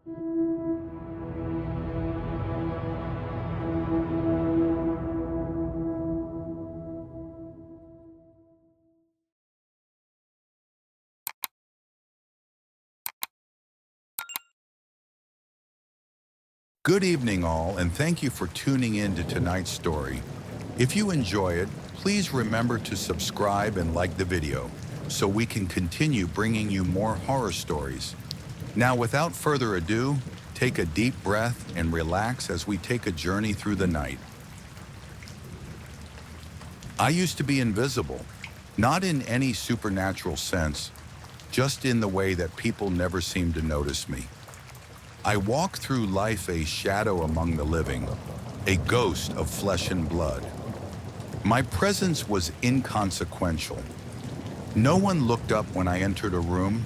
Good evening, all, and thank you for tuning in to tonight's story. If you enjoy it, please remember to subscribe and like the video so we can continue bringing you more horror stories. Now, without further ado, take a deep breath and relax as we take a journey through the night. I used to be invisible, not in any supernatural sense, just in the way that people never seemed to notice me. I walked through life a shadow among the living, a ghost of flesh and blood. My presence was inconsequential. No one looked up when I entered a room,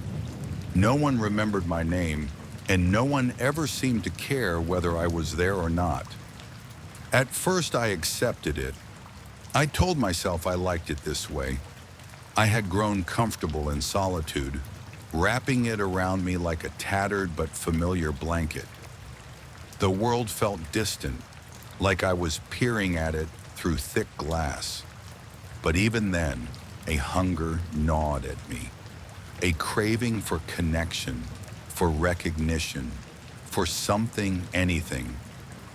no one remembered my name, and no one ever seemed to care whether I was there or not. At first, I accepted it. I told myself I liked it this way. I had grown comfortable in solitude, wrapping it around me like a tattered but familiar blanket. The world felt distant, like I was peering at it through thick glass. But even then, a hunger gnawed at me, a craving for connection, for recognition, for something, anything,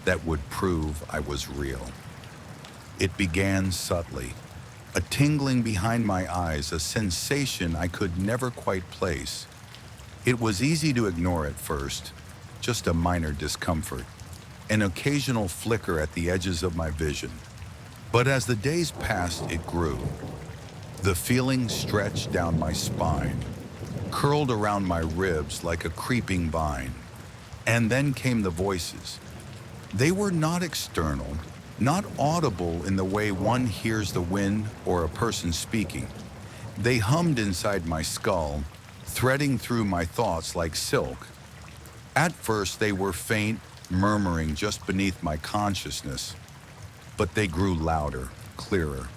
that would prove I was real. It began subtly. A tingling behind my eyes, a sensation I could never quite place. It was easy to ignore at first, just a minor discomfort, an occasional flicker at the edges of my vision. But as the days passed, it grew. The feeling stretched down my spine, curled around my ribs like a creeping vine. And then came the voices. They were not external, not audible in the way one hears the wind or a person speaking. They hummed inside my skull, threading through my thoughts like silk. At first, they were faint, murmuring just beneath my consciousness, but they grew louder, clearer.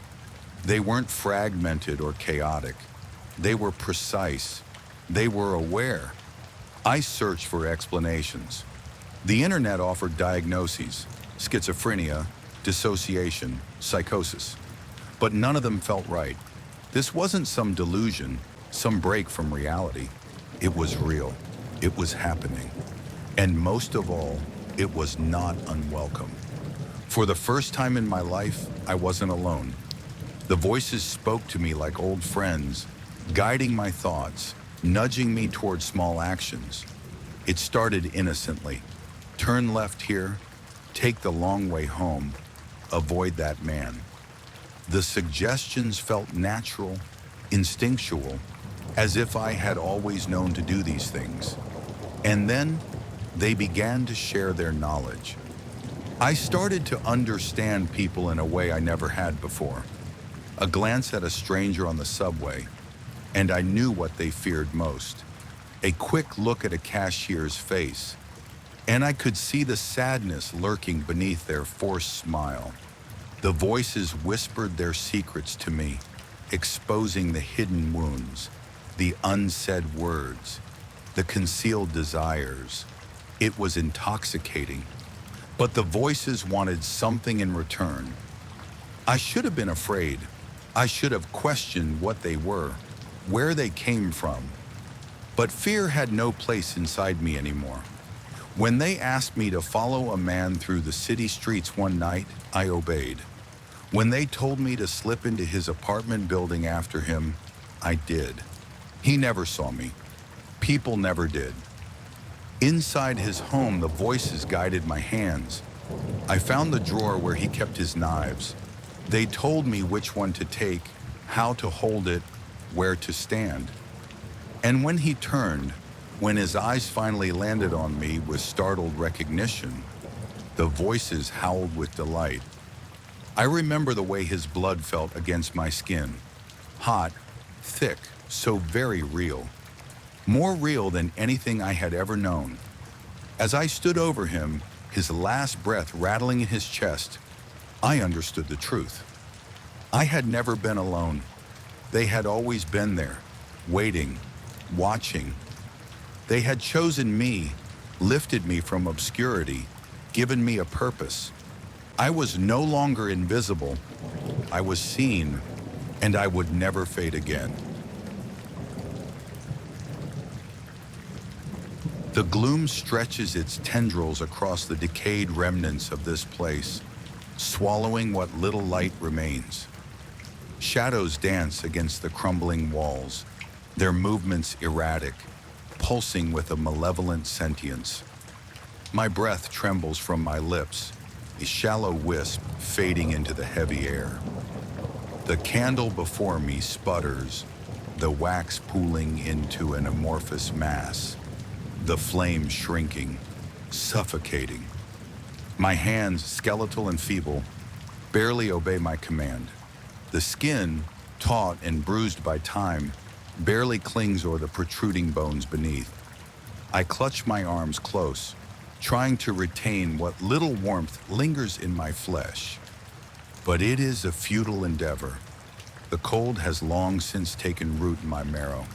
They weren't fragmented or chaotic. They were precise. They were aware. I searched for explanations. The internet offered diagnoses: schizophrenia, dissociation, psychosis. But none of them felt right. This wasn't some delusion, some break from reality. It was real. It was happening. And most of all, it was not unwelcome. For the first time in my life, I wasn't alone. The voices spoke to me like old friends, guiding my thoughts, nudging me toward small actions. It started innocently. Turn left here, take the long way home, avoid that man. The suggestions felt natural, instinctual, as if I had always known to do these things. And then they began to share their knowledge. I started to understand people in a way I never had before. A glance at a stranger on the subway, and I knew what they feared most. A quick look at a cashier's face, and I could see the sadness lurking beneath their forced smile. The voices whispered their secrets to me, exposing the hidden wounds, the unsaid words, the concealed desires. It was intoxicating, but the voices wanted something in return. I should have been afraid. I should have questioned what they were, where they came from. But fear had no place inside me anymore. When they asked me to follow a man through the city streets one night, I obeyed. When they told me to slip into his apartment building after him, I did. He never saw me. People never did. Inside his home, the voices guided my hands. I found the drawer where he kept his knives. They told me which one to take, how to hold it, where to stand. And when he turned, when his eyes finally landed on me with startled recognition, the voices howled with delight. I remember the way his blood felt against my skin. Hot, thick, so very real. More real than anything I had ever known. As I stood over him, his last breath rattling in his chest, I understood the truth. I had never been alone. They had always been there, waiting, watching. They had chosen me, lifted me from obscurity, given me a purpose. I was no longer invisible. I was seen, and I would never fade again. The gloom stretches its tendrils across the decayed remnants of this place, swallowing what little light remains. Shadows dance against the crumbling walls, their movements erratic, pulsing with a malevolent sentience. My breath trembles from my lips, a shallow wisp fading into the heavy air. The candle before me sputters, the wax pooling into an amorphous mass, the flame shrinking, suffocating. My hands, skeletal and feeble, barely obey my command. The skin, taut and bruised by time, barely clings o'er the protruding bones beneath. I clutch my arms close, trying to retain what little warmth lingers in my flesh. But it is a futile endeavor. The cold has long since taken root in my marrow.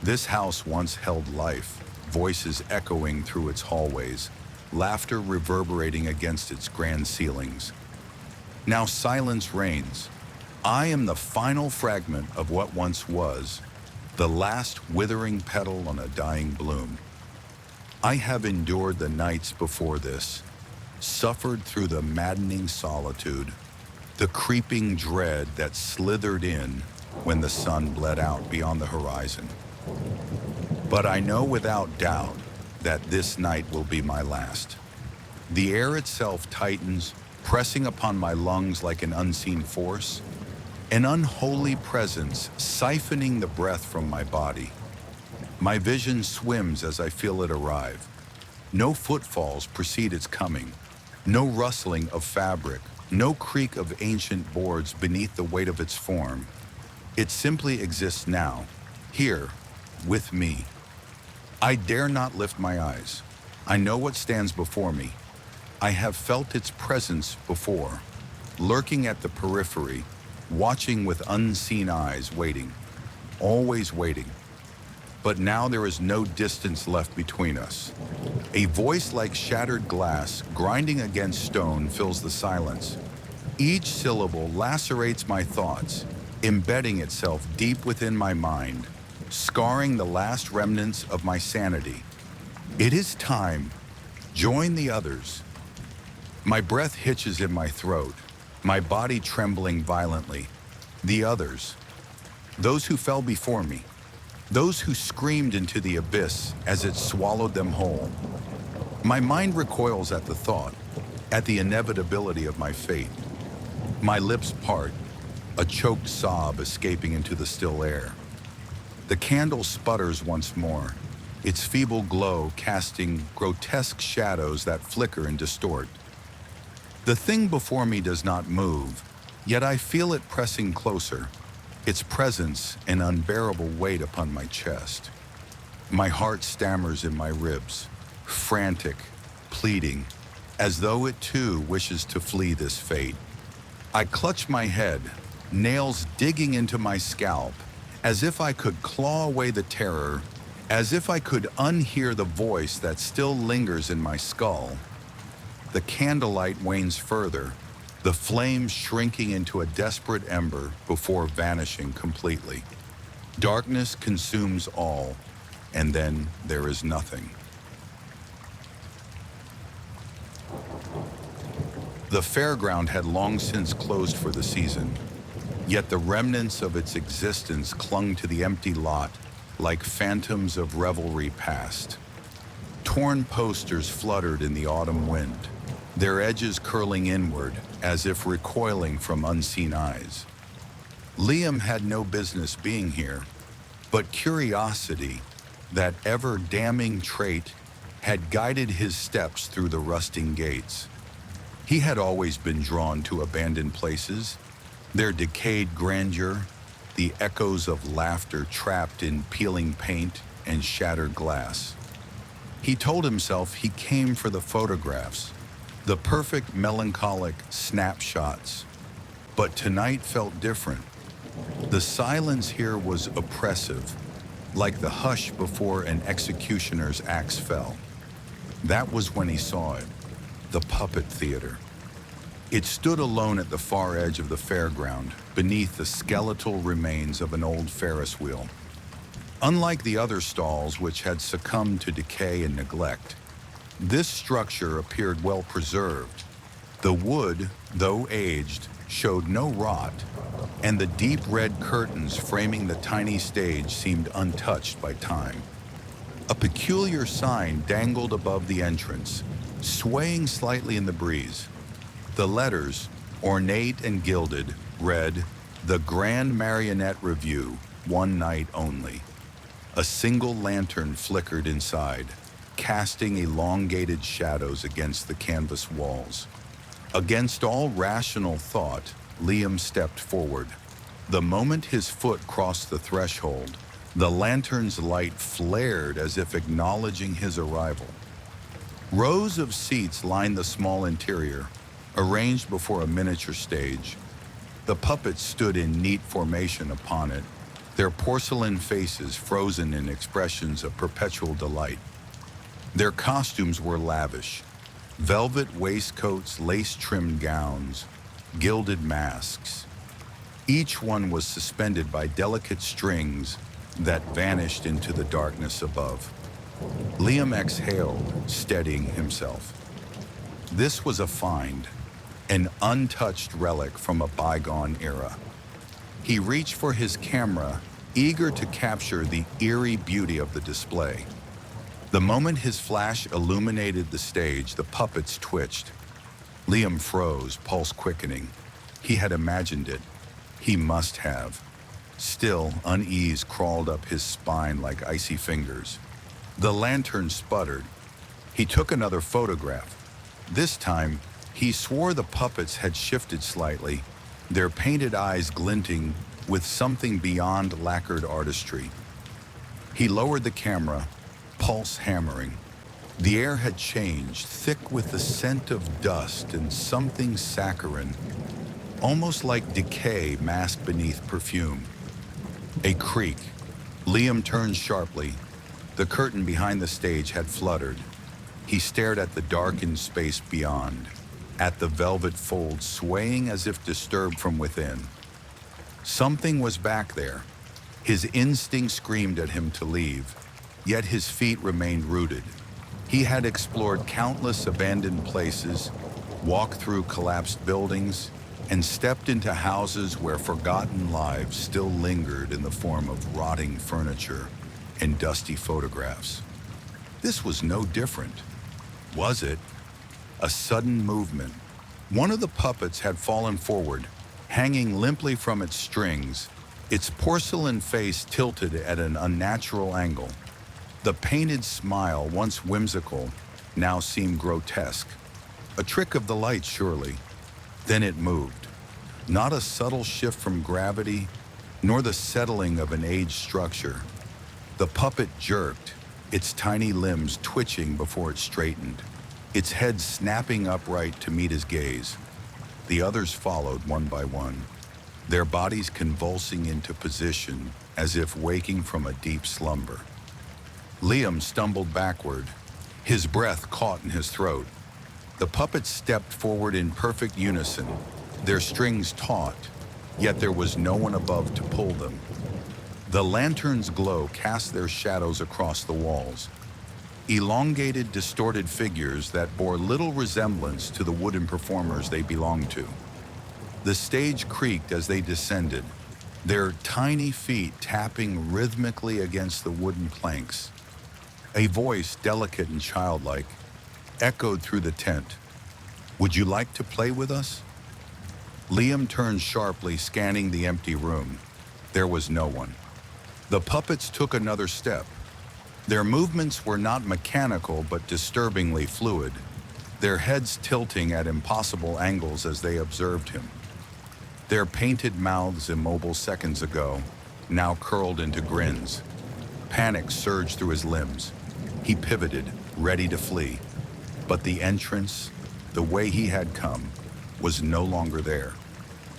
This house once held life, voices echoing through its hallways, laughter reverberating against its grand ceilings. Now silence reigns. I am the final fragment of what once was, the last withering petal on a dying bloom. I have endured the nights before this, suffered through the maddening solitude, the creeping dread that slithered in when the sun bled out beyond the horizon. But I know without doubt that this night will be my last. The air itself tightens, pressing upon my lungs like an unseen force, an unholy presence siphoning the breath from my body. My vision swims as I feel it arrive. No footfalls precede its coming, no rustling of fabric, no creak of ancient boards beneath the weight of its form. It simply exists now, here, with me. I dare not lift my eyes. I know what stands before me. I have felt its presence before, lurking at the periphery, watching with unseen eyes, waiting, always waiting. But now there is no distance left between us. A voice like shattered glass grinding against stone fills the silence. Each syllable lacerates my thoughts, embedding itself deep within my mind, scarring the last remnants of my sanity. It is time. Join the others. My breath hitches in my throat, my body trembling violently. The others. Those who fell before me. Those who screamed into the abyss as it swallowed them whole. My mind recoils at the thought, at the inevitability of my fate. My lips part, a choked sob escaping into the still air. The candle sputters once more, its feeble glow casting grotesque shadows that flicker and distort. The thing before me does not move, yet I feel it pressing closer, its presence an unbearable weight upon my chest. My heart stammers in my ribs, frantic, pleading, as though it too wishes to flee this fate. I clutch my head, nails digging into my scalp, as if I could claw away the terror, as if I could unhear the voice that still lingers in my skull. The candlelight wanes further, the flame shrinking into a desperate ember before vanishing completely. Darkness consumes all, and then there is nothing. The fairground had long since closed for the season, yet the remnants of its existence clung to the empty lot like phantoms of revelry past. Torn posters fluttered in the autumn wind, their edges curling inward as if recoiling from unseen eyes. Liam had no business being here, but curiosity, that ever-damning trait, had guided his steps through the rusting gates. He had always been drawn to abandoned places, their decayed grandeur, the echoes of laughter trapped in peeling paint and shattered glass. He told himself he came for the photographs, the perfect melancholic snapshots. But tonight felt different. The silence here was oppressive, like the hush before an executioner's axe fell. That was when he saw it, the puppet theater. It stood alone at the far edge of the fairground, beneath the skeletal remains of an old Ferris wheel. Unlike the other stalls which had succumbed to decay and neglect, this structure appeared well preserved. The wood, though aged, showed no rot, and the deep red curtains framing the tiny stage seemed untouched by time. A peculiar sign dangled above the entrance, swaying slightly in the breeze. The letters, ornate and gilded, read, "The Grand Marionette Review, one night only." A single lantern flickered inside, casting elongated shadows against the canvas walls. Against all rational thought, Liam stepped forward. The moment his foot crossed the threshold, the lantern's light flared as if acknowledging his arrival. Rows of seats lined the small interior, arranged before a miniature stage. The puppets stood in neat formation upon it, their porcelain faces frozen in expressions of perpetual delight. Their costumes were lavish: velvet waistcoats, lace-trimmed gowns, gilded masks. Each one was suspended by delicate strings that vanished into the darkness above. Liam exhaled, steadying himself. This was a find, an untouched relic from a bygone era. He reached for his camera, eager to capture the eerie beauty of the display. The moment his flash illuminated the stage, the puppets twitched. Liam froze, pulse quickening. He had imagined it. He must have. Still, unease crawled up his spine like icy fingers. The lantern sputtered. He took another photograph. This time, he swore the puppets had shifted slightly, their painted eyes glinting with something beyond lacquered artistry. He lowered the camera, pulse hammering. The air had changed, thick with the scent of dust and something saccharine, almost like decay masked beneath perfume. A creak. Liam turned sharply. The curtain behind the stage had fluttered. He stared at the darkened space beyond, at the velvet folds swaying as if disturbed from within. Something was back there. His instinct screamed at him to leave, yet his feet remained rooted. He had explored countless abandoned places, walked through collapsed buildings, and stepped into houses where forgotten lives still lingered in the form of rotting furniture and dusty photographs. This was no different. Was it? A sudden movement. One of the puppets had fallen forward, hanging limply from its strings, its porcelain face tilted at an unnatural angle. The painted smile, once whimsical, now seemed grotesque. A trick of the light, surely. Then it moved. Not a subtle shift from gravity, nor the settling of an aged structure. The puppet jerked, its tiny limbs twitching before it straightened, its head snapping upright to meet his gaze. The others followed one by one, their bodies convulsing into position as if waking from a deep slumber. Liam stumbled backward, his breath caught in his throat. The puppets stepped forward in perfect unison, their strings taut, yet there was no one above to pull them. The lantern's glow cast their shadows across the walls, elongated, distorted figures that bore little resemblance to the wooden performers they belonged to. The stage creaked as they descended, their tiny feet tapping rhythmically against the wooden planks. A voice, delicate and childlike, echoed through the tent. "Would you like to play with us?" Liam turned sharply, scanning the empty room. There was no one. The puppets took another step. Their movements were not mechanical, but disturbingly fluid, their heads tilting at impossible angles as they observed him. Their painted mouths, immobile seconds ago, now curled into grins. Panic surged through his limbs. He pivoted, ready to flee. But the entrance, the way he had come, was no longer there.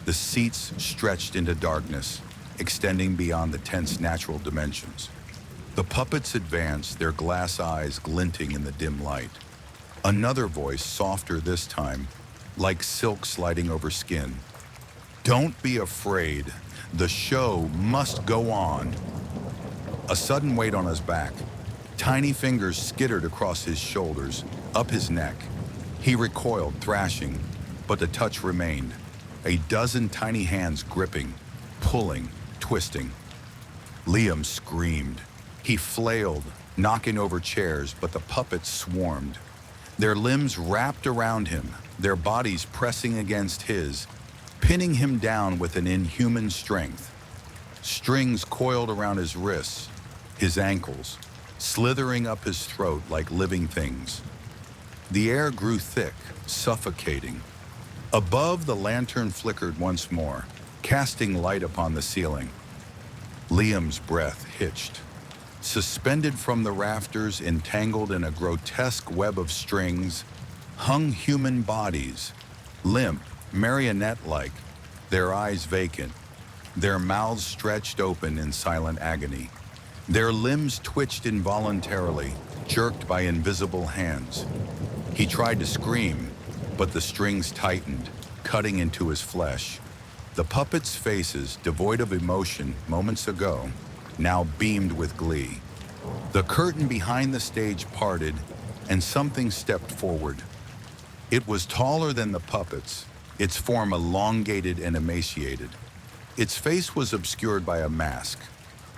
The seats stretched into darkness, extending beyond the tent's natural dimensions. The puppets advanced, their glass eyes glinting in the dim light. Another voice, softer this time, like silk sliding over skin. Don't be afraid. The show must go on. A sudden weight on his back. Tiny fingers skittered across his shoulders, up his neck. He recoiled, thrashing, but the touch remained. A dozen tiny hands gripping, pulling, twisting. Liam screamed. He flailed, knocking over chairs, but the puppets swarmed. Their limbs wrapped around him, their bodies pressing against his, pinning him down with an inhuman strength. Strings coiled around his wrists, his ankles, slithering up his throat like living things. The air grew thick, suffocating. Above, the lantern flickered once more, casting light upon the ceiling. Liam's breath hitched. Suspended from the rafters, entangled in a grotesque web of strings, hung human bodies, limp, marionette-like, their eyes vacant, their mouths stretched open in silent agony. Their limbs twitched involuntarily, jerked by invisible hands. He tried to scream, but the strings tightened, cutting into his flesh. The puppets' faces, devoid of emotion moments ago, now beamed with glee. The curtain behind the stage parted, and something stepped forward. It was taller than the puppets, its form elongated and emaciated. Its face was obscured by a mask,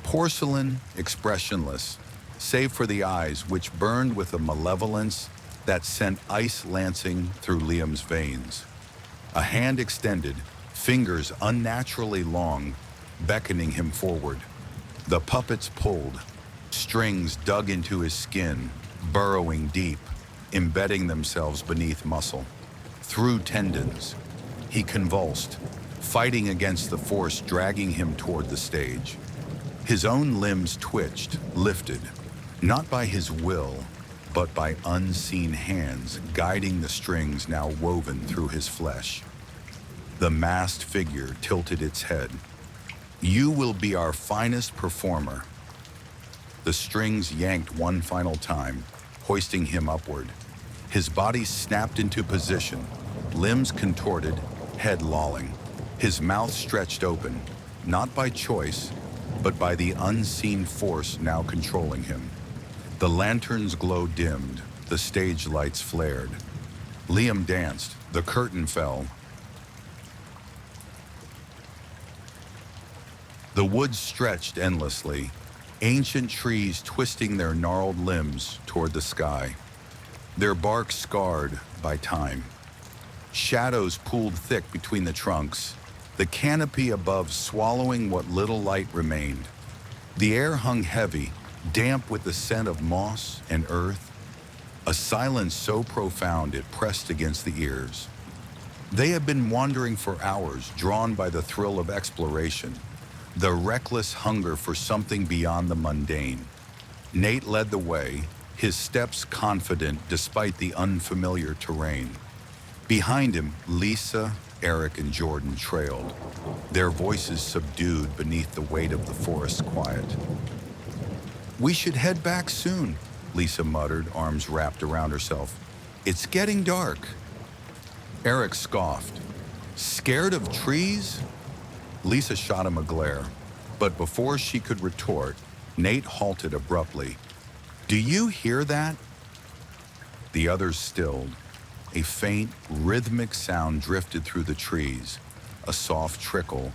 porcelain, expressionless, save for the eyes which burned with a malevolence that sent ice lancing through Liam's veins. A hand extended, fingers unnaturally long, beckoning him forward. The puppets pulled. Strings dug into his skin, burrowing deep, embedding themselves beneath muscle, through tendons. He convulsed, fighting against the force dragging him toward the stage. His own limbs twitched, lifted, not by his will, but by unseen hands guiding the strings now woven through his flesh. The masked figure tilted its head. You will be our finest performer. The strings yanked one final time, hoisting him upward. His body snapped into position, limbs contorted, head lolling. His mouth stretched open, not by choice, but by the unseen force now controlling him. The lantern's glow dimmed, the stage lights flared. Liam danced, the curtain fell. The woods stretched endlessly, ancient trees twisting their gnarled limbs toward the sky, their bark scarred by time. Shadows pooled thick between the trunks, the canopy above swallowing what little light remained. The air hung heavy, damp with the scent of moss and earth, a silence so profound it pressed against the ears. They had been wandering for hours, drawn by the thrill of exploration, the reckless hunger for something beyond the mundane. Nate led the way, his steps confident despite the unfamiliar terrain. Behind him, Lisa, Eric, and Jordan trailed, their voices subdued beneath the weight of the forest's quiet. We should head back soon, Lisa muttered, arms wrapped around herself. It's getting dark. Eric scoffed. Scared of trees? Lisa shot him a glare, but before she could retort, Nate halted abruptly. Do you hear that? The others stilled. A faint, rhythmic sound drifted through the trees, a soft trickle,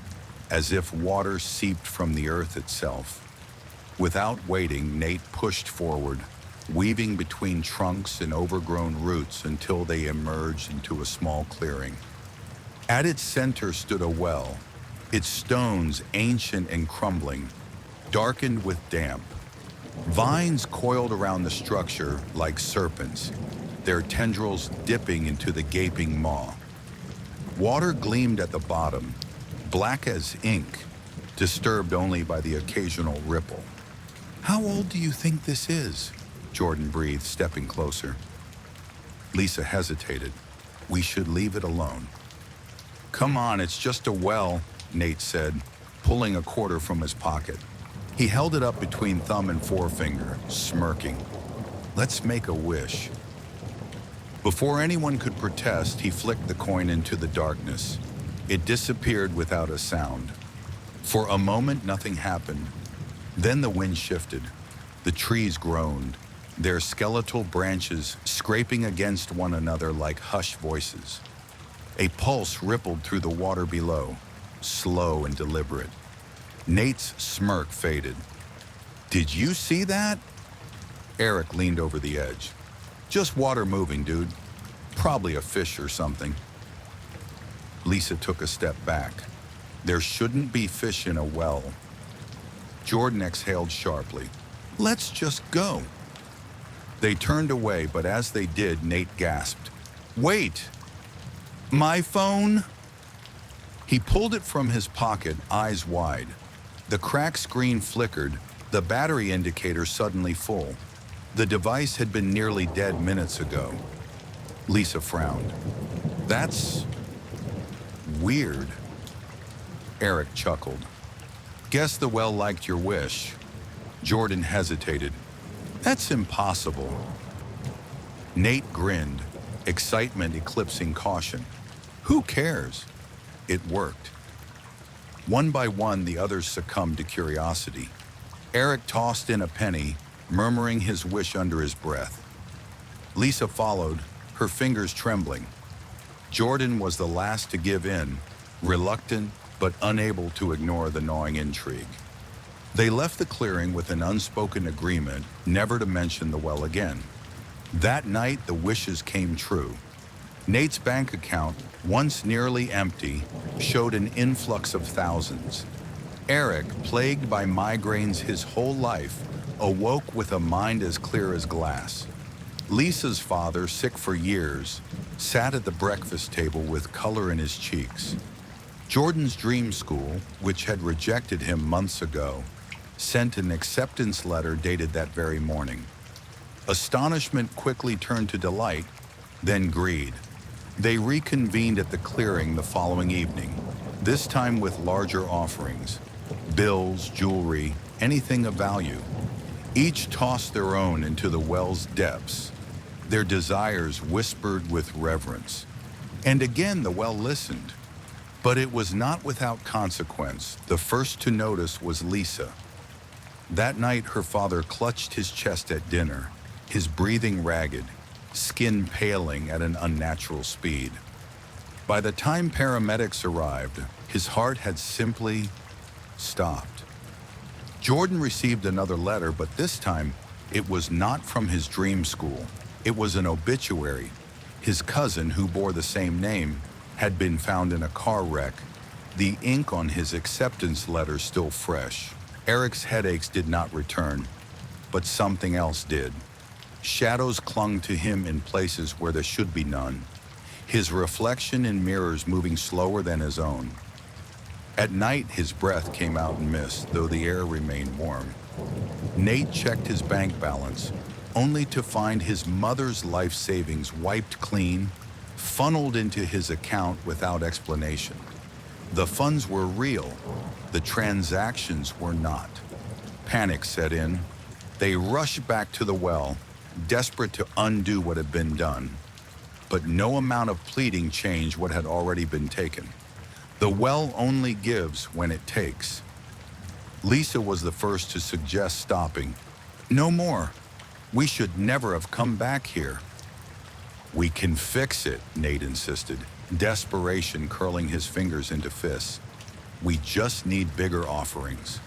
as if water seeped from the earth itself. Without waiting, Nate pushed forward, weaving between trunks and overgrown roots until they emerged into a small clearing. At its center stood a well, its stones ancient and crumbling, darkened with damp. Vines coiled around the structure like serpents, their tendrils dipping into the gaping maw. Water gleamed at the bottom, black as ink, disturbed only by the occasional ripple. How old do you think this is? Jordan breathed, stepping closer. Lisa hesitated. We should leave it alone. Come on, it's just a well, Nate said, pulling a quarter from his pocket. He held it up between thumb and forefinger, smirking. Let's make a wish. Before anyone could protest, he flicked the coin into the darkness. It disappeared without a sound. For a moment, nothing happened. Then the wind shifted. The trees groaned, their skeletal branches scraping against one another like hushed voices. A pulse rippled through the water below, slow and deliberate. Nate's smirk faded. "Did you see that?" Eric leaned over the edge. "Just water moving, dude. Probably a fish or something." Lisa took a step back. There shouldn't be fish in a well. Jordan exhaled sharply. "Let's just go." They turned away, but as they did, Nate gasped. "Wait! My phone?" He pulled it from his pocket, eyes wide. The cracked screen flickered, the battery indicator suddenly full. The device had been nearly dead minutes ago. Lisa frowned. "That's weird." Eric chuckled. "Guess the well liked your wish." Jordan hesitated. "That's impossible." Nate grinned, excitement eclipsing caution. "Who cares?" It worked. One by one, the others succumbed to curiosity. Eric tossed in a penny, murmuring his wish under his breath. Lisa followed, her fingers trembling. Jordan was the last to give in, reluctant but unable to ignore the gnawing intrigue. They left the clearing with an unspoken agreement never to mention the well again. That night, the wishes came true. Nate's bank account, once nearly empty, showed an influx of thousands. Eric, plagued by migraines his whole life, awoke with a mind as clear as glass. Lisa's father, sick for years, sat at the breakfast table with color in his cheeks. Jordan's dream school, which had rejected him months ago, sent an acceptance letter dated that very morning. Astonishment quickly turned to delight, then greed. They reconvened at the clearing the following evening, this time with larger offerings. Bills, jewelry, anything of value. Each tossed their own into the well's depths, their desires whispered with reverence. And again the well listened. But it was not without consequence. The first to notice was Lisa. That night her father clutched his chest at dinner, his breathing ragged, skin paling at an unnatural speed. By the time paramedics arrived, his heart had simply stopped. Jordan received another letter, but this time it was not from his dream school. It was an obituary. His cousin, who bore the same name, had been found in a car wreck, the ink on his acceptance letter still fresh. Eric's headaches did not return, but something else did. Shadows clung to him in places where there should be none, his reflection in mirrors moving slower than his own. At night, his breath came out in mist, though the air remained warm. Nate checked his bank balance, only to find his mother's life savings wiped clean, funneled into his account without explanation. The funds were real, the transactions were not. Panic set in. They rushed back to the well, desperate to undo what had been done. But no amount of pleading changed what had already been taken. The well only gives when it takes. Lisa was the first to suggest stopping. "No more. We should never have come back here." "We can fix it," Nate insisted, desperation curling his fingers into fists. "We just need bigger offerings."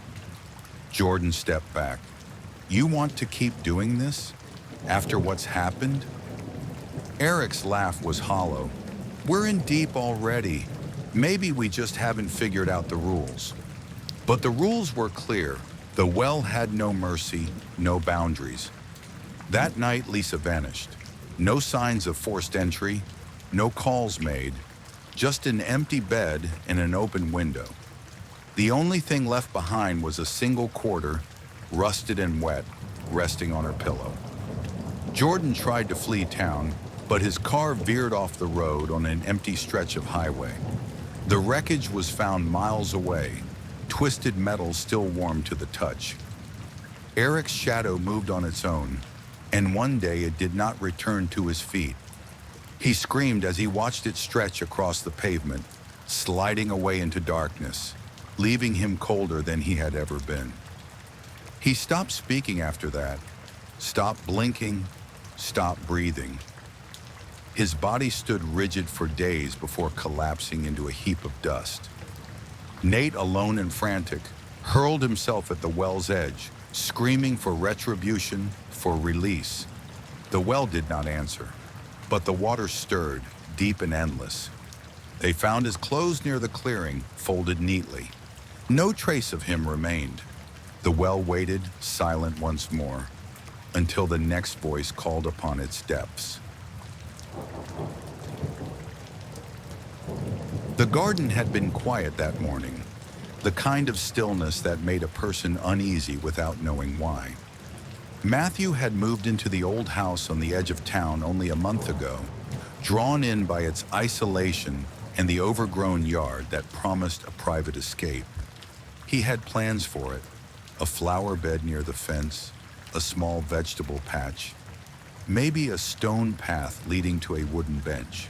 Jordan stepped back. "You want to keep doing this? After what's happened?" Eric's laugh was hollow. "We're in deep already. Maybe we just haven't figured out the rules." But the rules were clear. The well had no mercy, no boundaries. That night, Lisa vanished. No signs of forced entry, no calls made, just an empty bed and an open window. The only thing left behind was a single quarter, rusted and wet, resting on her pillow. Jordan tried to flee town, but his car veered off the road on an empty stretch of highway. The wreckage was found miles away, twisted metal still warm to the touch. Eric's shadow moved on its own, and one day it did not return to his feet. He screamed as he watched it stretch across the pavement, sliding away into darkness, leaving him colder than he had ever been. He stopped speaking after that, stopped blinking, stopped breathing. His body stood rigid for days before collapsing into a heap of dust. Nate, alone and frantic, hurled himself at the well's edge, screaming for retribution, for release. The well did not answer, but the water stirred, deep and endless. They found his clothes near the clearing, folded neatly. No trace of him remained. The well waited, silent once more, until the next voice called upon its depths. The garden had been quiet that morning, the kind of stillness that made a person uneasy without knowing why. Matthew had moved into the old house on the edge of town only a month ago, drawn in by its isolation and the overgrown yard that promised a private escape. He had plans for it, a flower bed near the fence, a small vegetable patch, maybe a stone path leading to a wooden bench.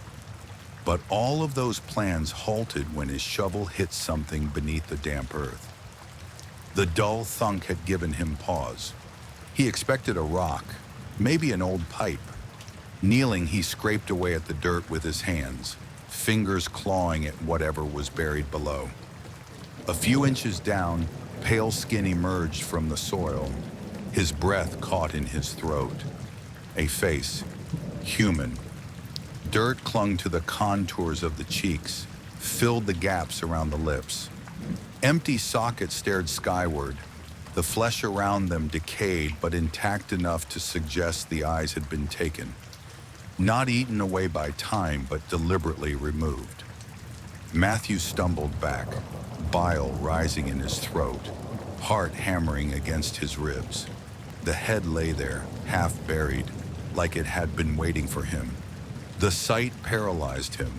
But all of those plans halted when his shovel hit something beneath the damp earth. The dull thunk had given him pause. He expected a rock, maybe an old pipe. Kneeling, he scraped away at the dirt with his hands, fingers clawing at whatever was buried below. A few inches down, pale skin emerged from the soil, his breath caught in his throat. A face, human. Dirt clung to the contours of the cheeks, filled the gaps around the lips. Empty sockets stared skyward, the flesh around them decayed but intact enough to suggest the eyes had been taken. Not eaten away by time, but deliberately removed. Matthew stumbled back, bile rising in his throat, heart hammering against his ribs. The head lay there, half buried, like it had been waiting for him. The sight paralyzed him,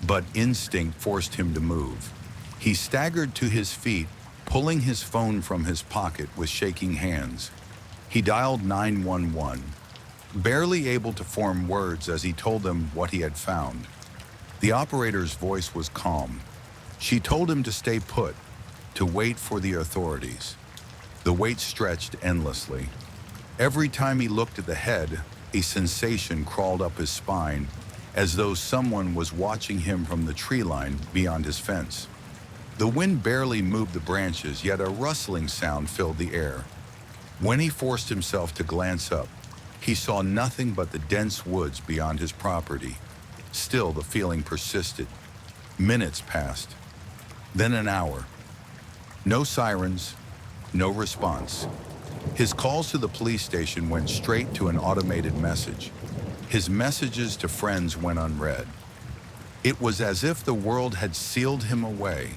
but instinct forced him to move. He staggered to his feet, pulling his phone from his pocket with shaking hands. He dialed 911, barely able to form words as he told them what he had found. The operator's voice was calm. She told him to stay put, to wait for the authorities. The wait stretched endlessly. Every time he looked at the head, a sensation crawled up his spine, as though someone was watching him from the tree line beyond his fence. The wind barely moved the branches, yet a rustling sound filled the air. When he forced himself to glance up, he saw nothing but the dense woods beyond his property. Still, the feeling persisted. Minutes passed, then an hour. No sirens, no response. His calls to the police station went straight to an automated message. His messages to friends went unread. It was as if the world had sealed him away,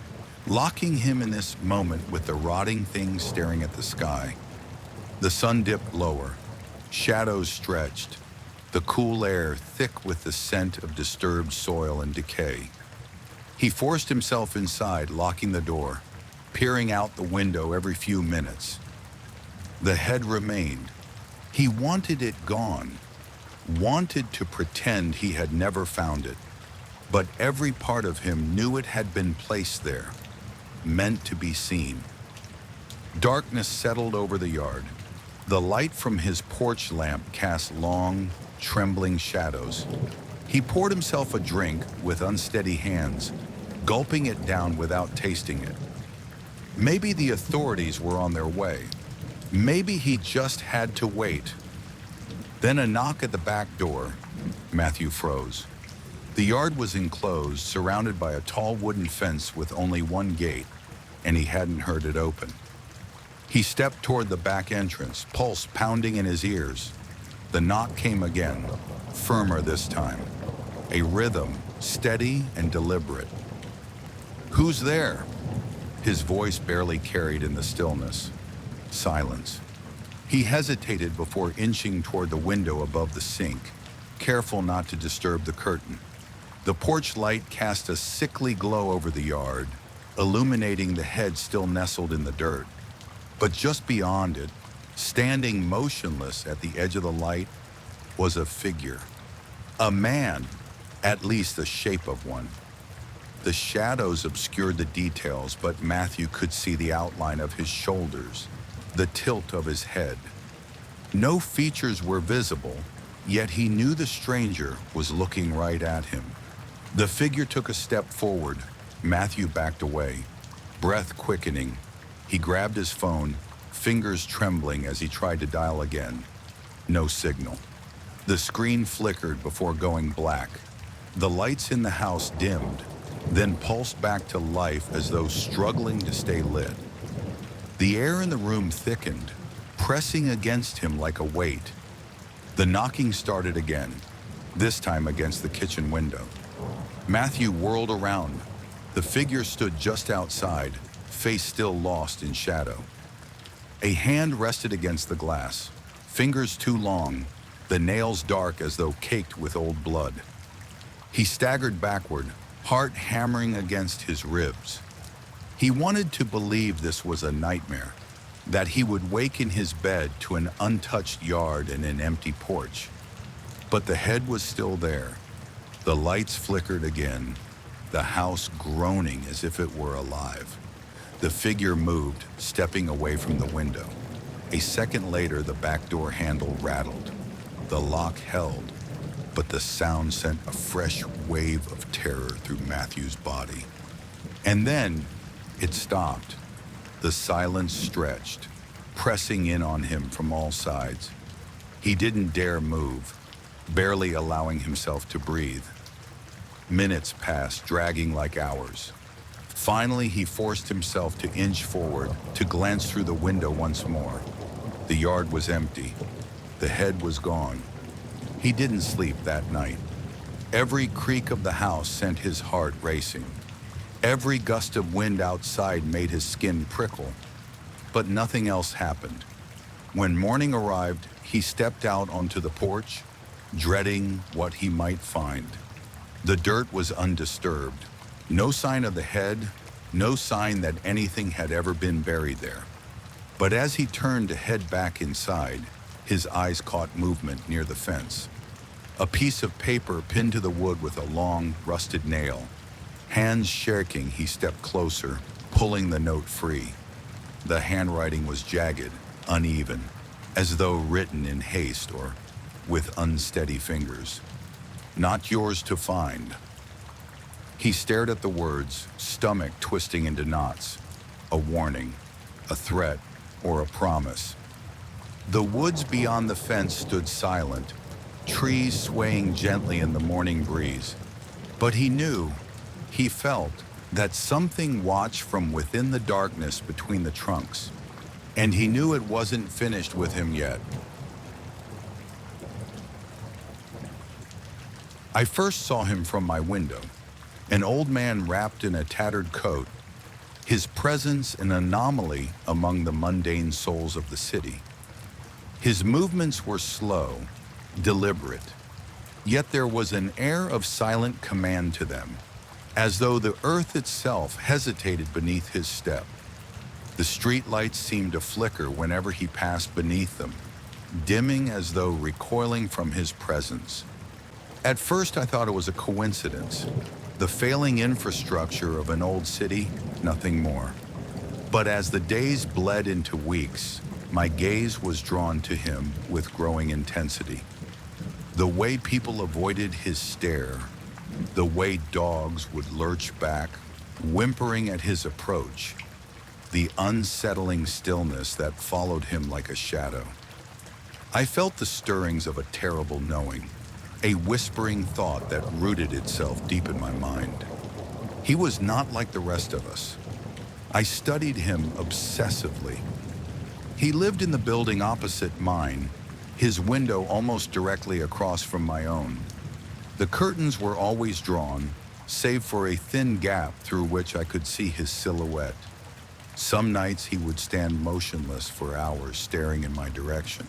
locking him in this moment with the rotting thing staring at the sky. The sun dipped lower, shadows stretched, the cool air thick with the scent of disturbed soil and decay. He forced himself inside, locking the door, peering out the window every few minutes. The head remained. He wanted it gone, wanted to pretend he had never found it, but every part of him knew it had been placed there, meant to be seen. Darkness settled over the yard. The light from his porch lamp cast long, trembling shadows. He poured himself a drink with unsteady hands, gulping it down without tasting it. Maybe the authorities were on their way. Maybe he just had to wait. Then a knock at the back door. Matthew froze. The yard was enclosed, surrounded by a tall wooden fence with only one gate, and he hadn't heard it open. He stepped toward the back entrance, pulse pounding in his ears. The knock came again, firmer this time. A rhythm, steady and deliberate. "Who's there?" His voice barely carried in the stillness. Silence. He hesitated before inching toward the window above the sink, careful not to disturb the curtain. The porch light cast a sickly glow over the yard, illuminating the head still nestled in the dirt. But just beyond it, standing motionless at the edge of the light, was a figure. A man, at least the shape of one. The shadows obscured the details, but Matthew could see the outline of his shoulders, the tilt of his head. No features were visible, yet he knew the stranger was looking right at him. The figure took a step forward. Matthew backed away, breath quickening. He grabbed his phone, fingers trembling as he tried to dial again. No signal. The screen flickered before going black. The lights in the house dimmed, then pulsed back to life as though struggling to stay lit. The air in the room thickened, pressing against him like a weight. The knocking started again, this time against the kitchen window. Matthew whirled around. The figure stood just outside, face still lost in shadow. A hand rested against the glass, fingers too long, the nails dark as though caked with old blood. He staggered backward, heart hammering against his ribs. He wanted to believe this was a nightmare, that he would wake in his bed to an untouched yard and an empty porch. But the head was still there. The lights flickered again, the house groaning as if it were alive. The figure moved, stepping away from the window. A second later, the back door handle rattled. The lock held, but the sound sent a fresh wave of terror through Matthew's body. And then it stopped. The silence stretched, pressing in on him from all sides. He didn't dare move, barely allowing himself to breathe. Minutes passed, dragging like hours. Finally, he forced himself to inch forward, to glance through the window once more. The yard was empty. The head was gone. He didn't sleep that night. Every creak of the house sent his heart racing. Every gust of wind outside made his skin prickle. But nothing else happened. When morning arrived, he stepped out onto the porch, dreading what he might find. The dirt was undisturbed. No sign of the head, no sign that anything had ever been buried there. But as he turned to head back inside, his eyes caught movement near the fence. A piece of paper pinned to the wood with a long, rusted nail. Hands shaking, he stepped closer, pulling the note free. The handwriting was jagged, uneven, as though written in haste or with unsteady fingers. Not yours to find. He stared at the words, stomach twisting into knots. A warning, a threat, or a promise. The woods beyond the fence stood silent, trees swaying gently in the morning breeze. But he knew, he felt, that something watched from within the darkness between the trunks. And he knew it wasn't finished with him yet. I first saw him from my window, an old man wrapped in a tattered coat, his presence an anomaly among the mundane souls of the city. His movements were slow, deliberate, yet there was an air of silent command to them, as though the earth itself hesitated beneath his step. The streetlights seemed to flicker whenever he passed beneath them, dimming as though recoiling from his presence. At first I thought it was a coincidence, the failing infrastructure of an old city, nothing more. But as the days bled into weeks, my gaze was drawn to him with growing intensity. The way people avoided his stare, the way dogs would lurch back, whimpering at his approach, the unsettling stillness that followed him like a shadow. I felt the stirrings of a terrible knowing, a whispering thought that rooted itself deep in my mind. He was not like the rest of us. I studied him obsessively. He lived in the building opposite mine, his window almost directly across from my own. The curtains were always drawn, save for a thin gap through which I could see his silhouette. Some nights he would stand motionless for hours, staring in my direction.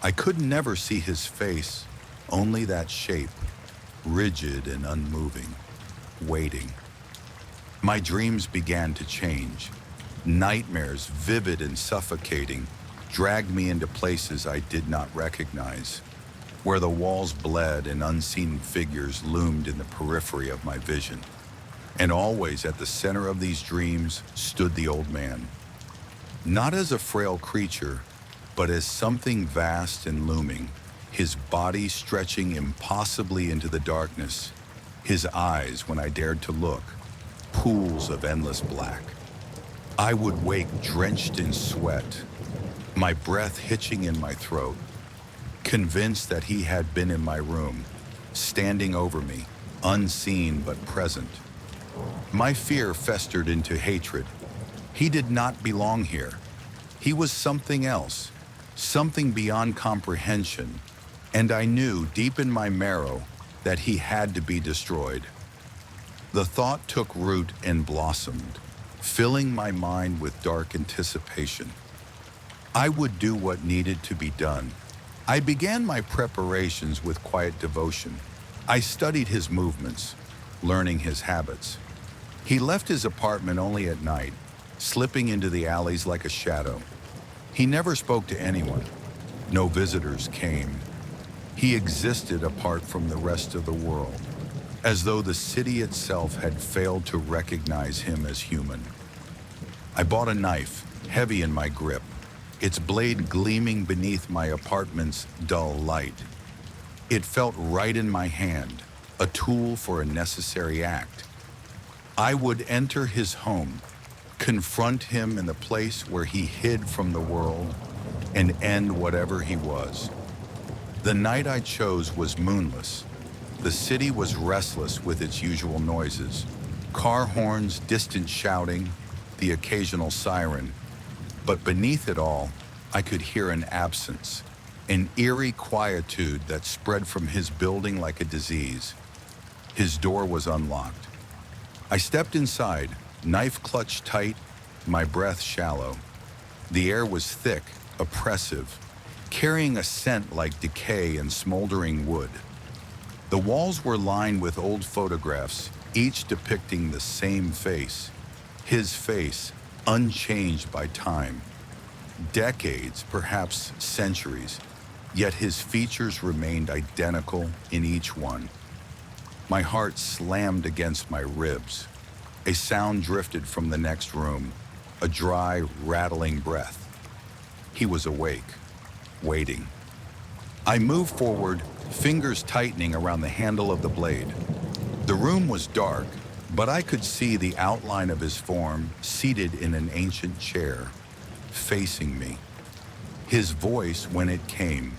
I could never see his face, only that shape, rigid and unmoving, waiting. My dreams began to change. Nightmares, vivid and suffocating, dragged me into places I did not recognize. where the walls bled and unseen figures loomed in the periphery of my vision. And always at the center of these dreams stood the old man, not as a frail creature, but as something vast and looming, his body stretching impossibly into the darkness, his eyes, when I dared to look, pools of endless black. I would wake drenched in sweat, my breath hitching in my throat, convinced that he had been in my room, standing over me, unseen but present. My fear festered into hatred. He did not belong here. He was something else, something beyond comprehension, and I knew deep in my marrow that he had to be destroyed. The thought took root and blossomed, filling my mind with dark anticipation. I would do what needed to be done. I began my preparations with quiet devotion. I studied his movements, learning his habits. He left his apartment only at night, slipping into the alleys like a shadow. He never spoke to anyone. No visitors came. He existed apart from the rest of the world, as though the city itself had failed to recognize him as human. I bought a knife, heavy in my grip, its blade gleaming beneath my apartment's dull light. It felt right in my hand, a tool for a necessary act. I would enter his home, confront him in the place where he hid from the world, and end whatever he was. The night I chose was moonless. The city was restless with its usual noises, car horns, distant shouting, the occasional siren. But beneath it all, I could hear an absence, an eerie quietude that spread from his building like a disease. His door was unlocked. I stepped inside, knife clutched tight, my breath shallow. The air was thick, oppressive, carrying a scent like decay and smoldering wood. The walls were lined with old photographs, each depicting the same face, his face, unchanged by time. Decades, perhaps centuries, yet his features remained identical in each one. My heart slammed against my ribs. A sound drifted from the next room, a dry, rattling breath. He was awake, waiting. I moved forward, fingers tightening around the handle of the blade. The room was dark, but I could see the outline of his form seated in an ancient chair, facing me. His voice, when it came,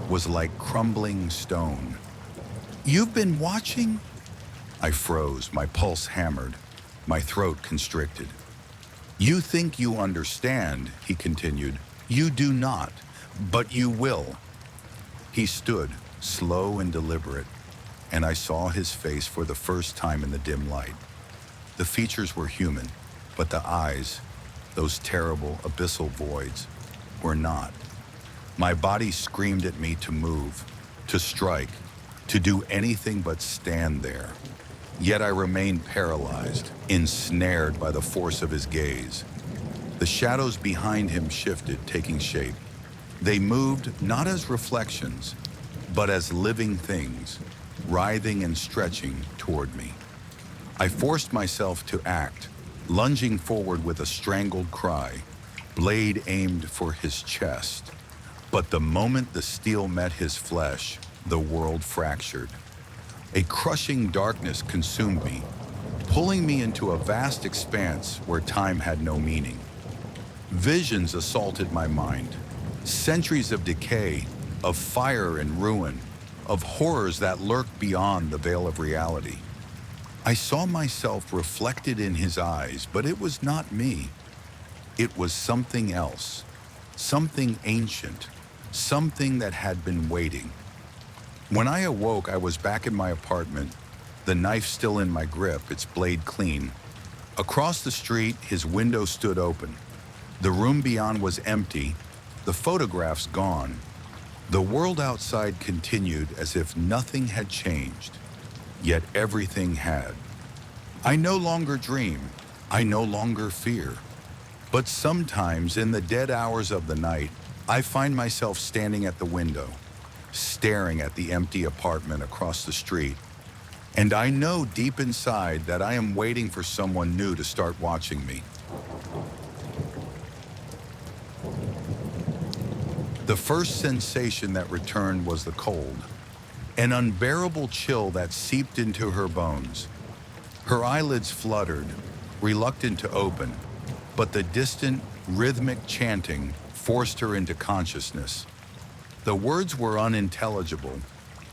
was like crumbling stone. "You've been watching?" I froze, my pulse hammered, my throat constricted. "You think you understand," he continued. "You do not, but you will." He stood, slow and deliberate, and I saw his face for the first time in the dim light. The features were human, but the eyes, those terrible abyssal voids, were not. My body screamed at me to move, to strike, to do anything but stand there. Yet I remained paralyzed, ensnared by the force of his gaze. The shadows behind him shifted, taking shape. They moved not as reflections, but as living things, writhing and stretching toward me. I forced myself to act, lunging forward with a strangled cry, blade aimed for his chest. But the moment the steel met his flesh, the world fractured. A crushing darkness consumed me, pulling me into a vast expanse where time had no meaning. Visions assaulted my mind, centuries of decay, of fire and ruin, of horrors that lurked beyond the veil of reality. I saw myself reflected in his eyes, but it was not me. It was something else, something ancient, something that had been waiting. When I awoke, I was back in my apartment, the knife still in my grip, its blade clean. Across the street, his window stood open. The room beyond was empty, the photographs gone. The world outside continued as if nothing had changed, yet everything had. I no longer dream, I no longer fear. But sometimes in the dead hours of the night, I find myself standing at the window, staring at the empty apartment across the street. And I know deep inside that I am waiting for someone new to start watching me. The first sensation that returned was the cold, an unbearable chill that seeped into her bones. Her eyelids fluttered, reluctant to open, but the distant, rhythmic chanting forced her into consciousness. The words were unintelligible,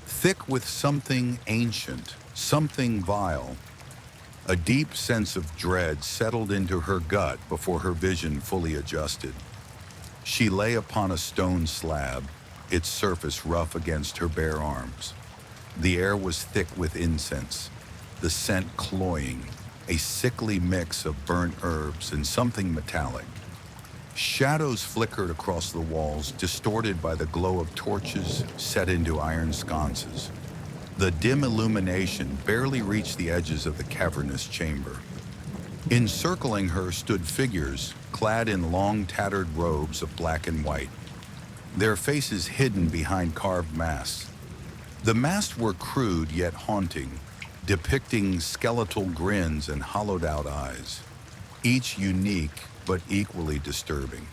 thick with something ancient, something vile. A deep sense of dread settled into her gut before her vision fully adjusted. She lay upon a stone slab, its surface rough against her bare arms. The air was thick with incense, the scent cloying, a sickly mix of burnt herbs and something metallic. Shadows flickered across the walls, distorted by the glow of torches set into iron sconces. The dim illumination barely reached the edges of the cavernous chamber. Encircling her stood figures, clad in long, tattered robes of black and white, their faces hidden behind carved masks. The masks were crude yet haunting, depicting skeletal grins and hollowed-out eyes, each unique but equally disturbing.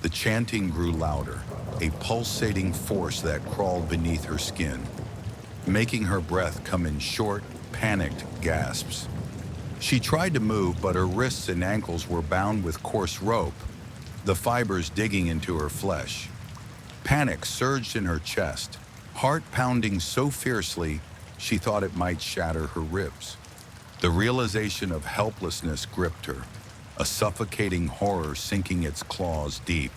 The chanting grew louder, a pulsating force that crawled beneath her skin, making her breath come in short, panicked gasps. She tried to move, but her wrists and ankles were bound with coarse rope, the fibers digging into her flesh. Panic surged in her chest, heart pounding so fiercely she thought it might shatter her ribs. The realization of helplessness gripped her, a suffocating horror sinking its claws deep.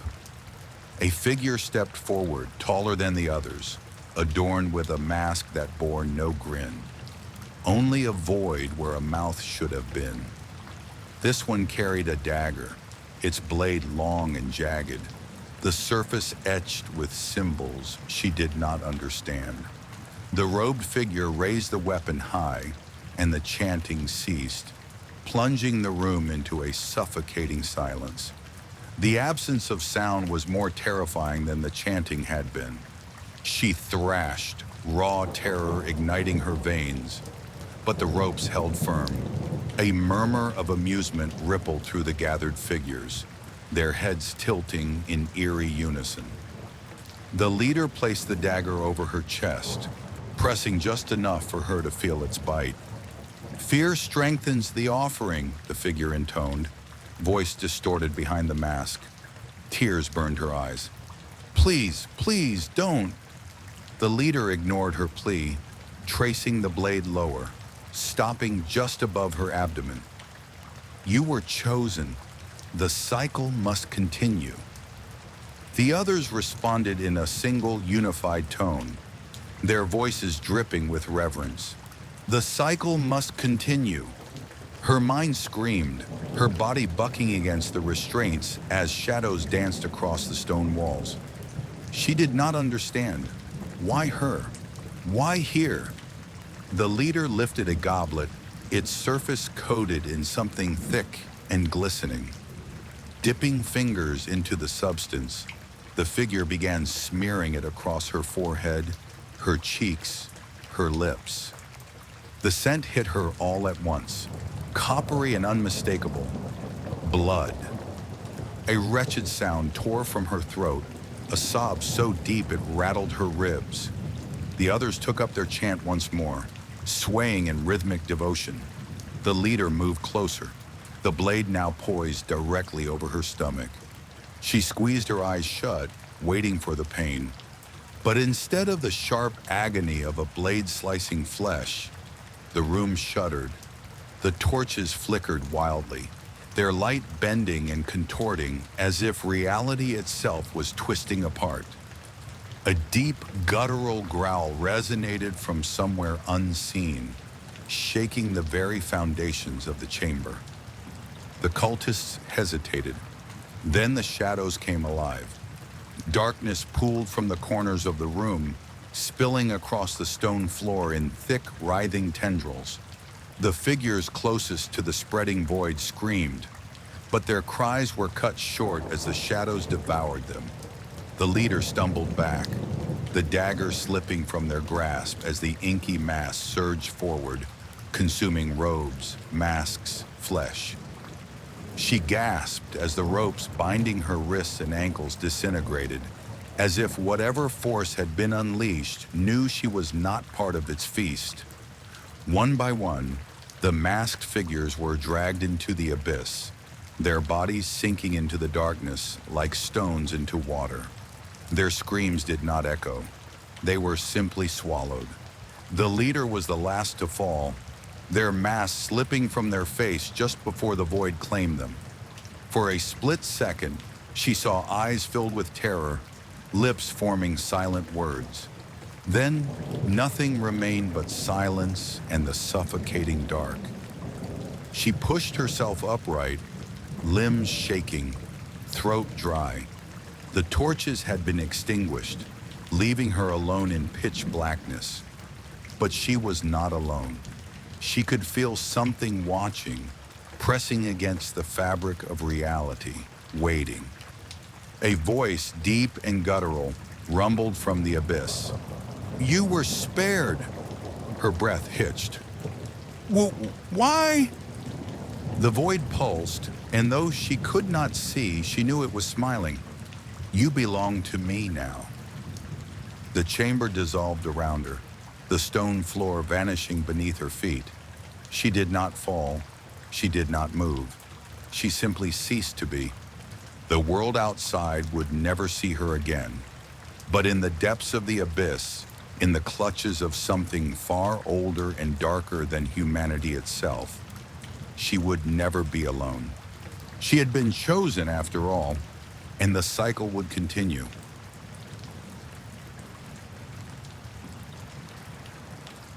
A figure stepped forward, taller than the others, adorned with a mask that bore no grin, only a void where a mouth should have been. This one carried a dagger, its blade long and jagged, the surface etched with symbols she did not understand. The robed figure raised the weapon high, and the chanting ceased, plunging the room into a suffocating silence. The absence of sound was more terrifying than the chanting had been. She thrashed, raw terror igniting her veins, but the ropes held firm. A murmur of amusement rippled through the gathered figures, their heads tilting in eerie unison. The leader placed the dagger over her chest, pressing just enough for her to feel its bite. "Fear strengthens the offering," the figure intoned, voice distorted behind the mask. Tears burned her eyes. "Please, please, don't." The leader ignored her plea, tracing the blade lower, stopping just above her abdomen. "You were chosen. The cycle must continue." The others responded in a single, unified tone, their voices dripping with reverence. "The cycle must continue." Her mind screamed, her body bucking against the restraints as shadows danced across the stone walls. She did not understand. Why her? Why here? The leader lifted a goblet, its surface coated in something thick and glistening. Dipping fingers into the substance, the figure began smearing it across her forehead, her cheeks, her lips. The scent hit her all at once, coppery and unmistakable. Blood. A wretched sound tore from her throat, a sob so deep it rattled her ribs. The others took up their chant once more, swaying in rhythmic devotion. The leader moved closer, the blade now poised directly over her stomach. She squeezed her eyes shut, waiting for the pain. But instead of the sharp agony of a blade slicing flesh, the room shuddered. The torches flickered wildly, their light bending and contorting as if reality itself was twisting apart. A deep, guttural growl resonated from somewhere unseen, shaking the very foundations of the chamber. The cultists hesitated. Then the shadows came alive. Darkness pooled from the corners of the room, spilling across the stone floor in thick, writhing tendrils. The figures closest to the spreading void screamed, but their cries were cut short as the shadows devoured them. The leader stumbled back, the dagger slipping from their grasp as the inky mass surged forward, consuming robes, masks, flesh. She gasped as the ropes binding her wrists and ankles disintegrated, as if whatever force had been unleashed knew she was not part of its feast. One by one, the masked figures were dragged into the abyss, their bodies sinking into the darkness like stones into water. Their screams did not echo. They were simply swallowed. The leader was the last to fall, their mask slipping from their face just before the void claimed them. For a split second, she saw eyes filled with terror, lips forming silent words. Then, nothing remained but silence and the suffocating dark. She pushed herself upright, limbs shaking, throat dry. The torches had been extinguished, leaving her alone in pitch blackness. But she was not alone. She could feel something watching, pressing against the fabric of reality, waiting. A voice, deep and guttural, rumbled from the abyss. "You were spared." Her breath hitched. Why? The void pulsed, and though she could not see, she knew it was smiling. "You belong to me now." The chamber dissolved around her, the stone floor vanishing beneath her feet. She did not fall. She did not move. She simply ceased to be. The world outside would never see her again. But in the depths of the abyss, in the clutches of something far older and darker than humanity itself, she would never be alone. She had been chosen after all, and the cycle would continue.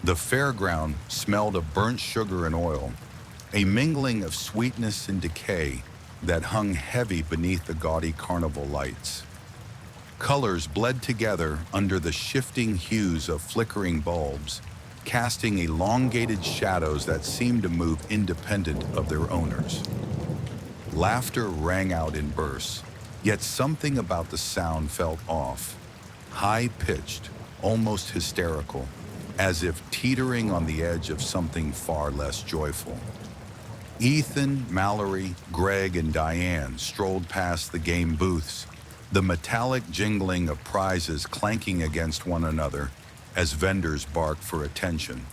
The fairground smelled of burnt sugar and oil, a mingling of sweetness and decay that hung heavy beneath the gaudy carnival lights. Colors bled together under the shifting hues of flickering bulbs, casting elongated shadows that seemed to move independent of their owners. Laughter rang out in bursts, yet something about the sound felt off, high-pitched, almost hysterical, as if teetering on the edge of something far less joyful. Ethan, Mallory, Greg, and Diane strolled past the game booths, the metallic jingling of prizes clanking against one another as vendors barked for attention.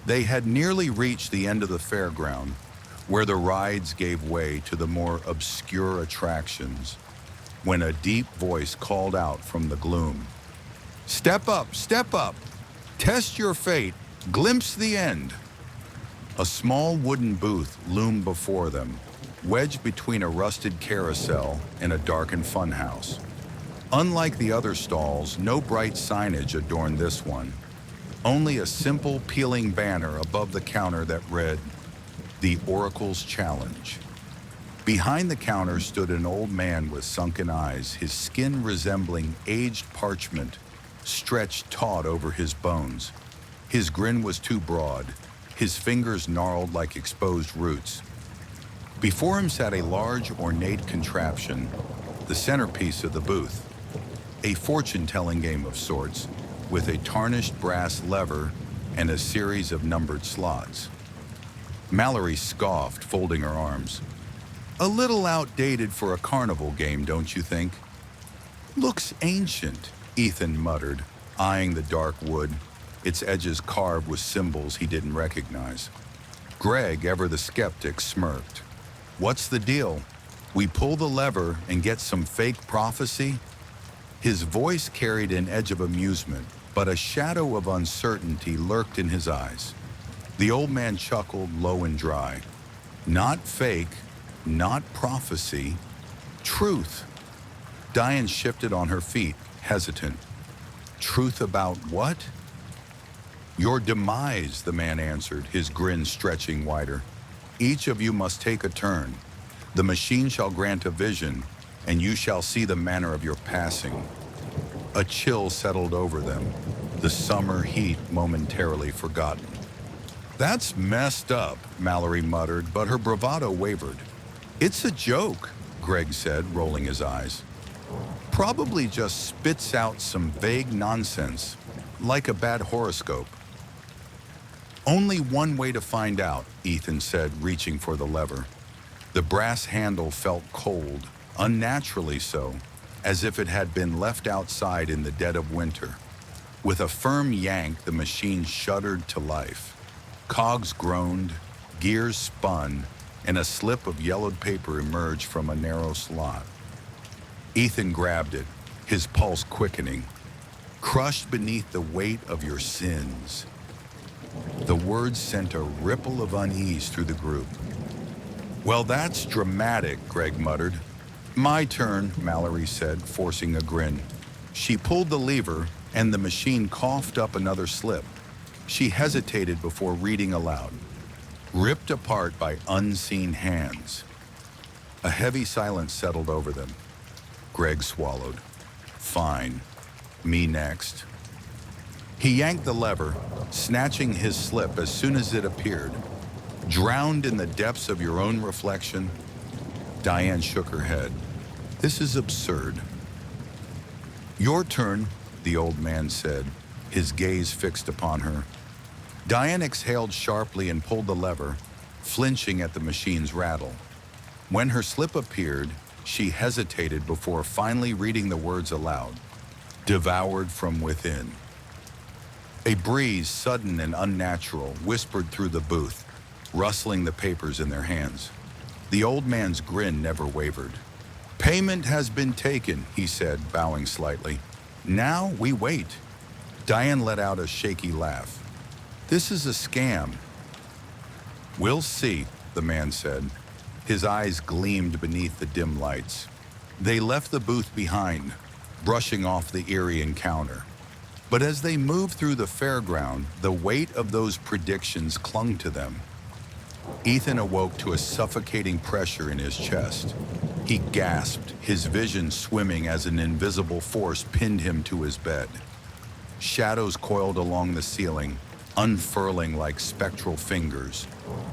They had nearly reached the end of the fairground, where the rides gave way to the more obscure attractions, when a deep voice called out from the gloom. Step up, test your fate, glimpse the end." A small wooden booth loomed before them, wedged between a rusted carousel and a darkened funhouse. Unlike the other stalls, no bright signage adorned this one, only a simple peeling banner above the counter that read, "The Oracle's Challenge." Behind the counter stood an old man with sunken eyes, his skin resembling aged parchment, stretched taut over his bones. His grin was too broad, his fingers gnarled like exposed roots. Before him sat a large, ornate contraption, the centerpiece of the booth, a fortune-telling game of sorts, with a tarnished brass lever and a series of numbered slots. Mallory scoffed, folding her arms. "A little outdated for a carnival game, don't you think?" "Looks ancient," Ethan muttered, eyeing the dark wood, its edges carved with symbols he didn't recognize. Greg, ever the skeptic, smirked. "What's the deal? We pull the lever and get some fake prophecy?" His voice carried an edge of amusement, but a shadow of uncertainty lurked in his eyes. The old man chuckled low and dry. "Not fake, not prophecy, truth." Diane shifted on her feet, hesitant. "Truth about what?" "Your demise," the man answered, his grin stretching wider. "Each of you must take a turn. The machine shall grant a vision, and you shall see the manner of your passing." A chill settled over them, the summer heat momentarily forgotten. "That's messed up," Mallory muttered, but her bravado wavered. "It's a joke," Greg said, rolling his eyes. Probably just spits out some vague nonsense, like a bad horoscope. Only one way to find out, Ethan said, reaching for the lever. The brass handle felt cold, unnaturally so, as if it had been left outside in the dead of winter. With a firm yank, the machine shuddered to life. Cogs groaned, gears spun, and a slip of yellowed paper emerged from a narrow slot. Ethan grabbed it, his pulse quickening. Crushed beneath the weight of your sins. The words sent a ripple of unease through the group. Well, that's dramatic, Greg muttered. My turn, Mallory said, forcing a grin. She pulled the lever, and the machine coughed up another slip. She hesitated before reading aloud. Ripped apart by unseen hands. A heavy silence settled over them. Greg swallowed. Fine. Me next. He yanked the lever, snatching his slip as soon as it appeared. Drowned in the depths of your own reflection? Diane shook her head. This is absurd. Your turn, the old man said, his gaze fixed upon her. Diane exhaled sharply and pulled the lever, flinching at the machine's rattle. When her slip appeared, she hesitated before finally reading the words aloud. Devoured from within. A breeze, sudden and unnatural, whispered through the booth, rustling the papers in their hands. The old man's grin never wavered. Payment has been taken, he said, bowing slightly. Now we wait. Diane let out a shaky laugh. This is a scam. We'll see, the man said. His eyes gleamed beneath the dim lights. They left the booth behind, brushing off the eerie encounter. But as they moved through the fairground, the weight of those predictions clung to them. Ethan awoke to a suffocating pressure in his chest. He gasped, his vision swimming as an invisible force pinned him to his bed. Shadows coiled along the ceiling, unfurling like spectral fingers,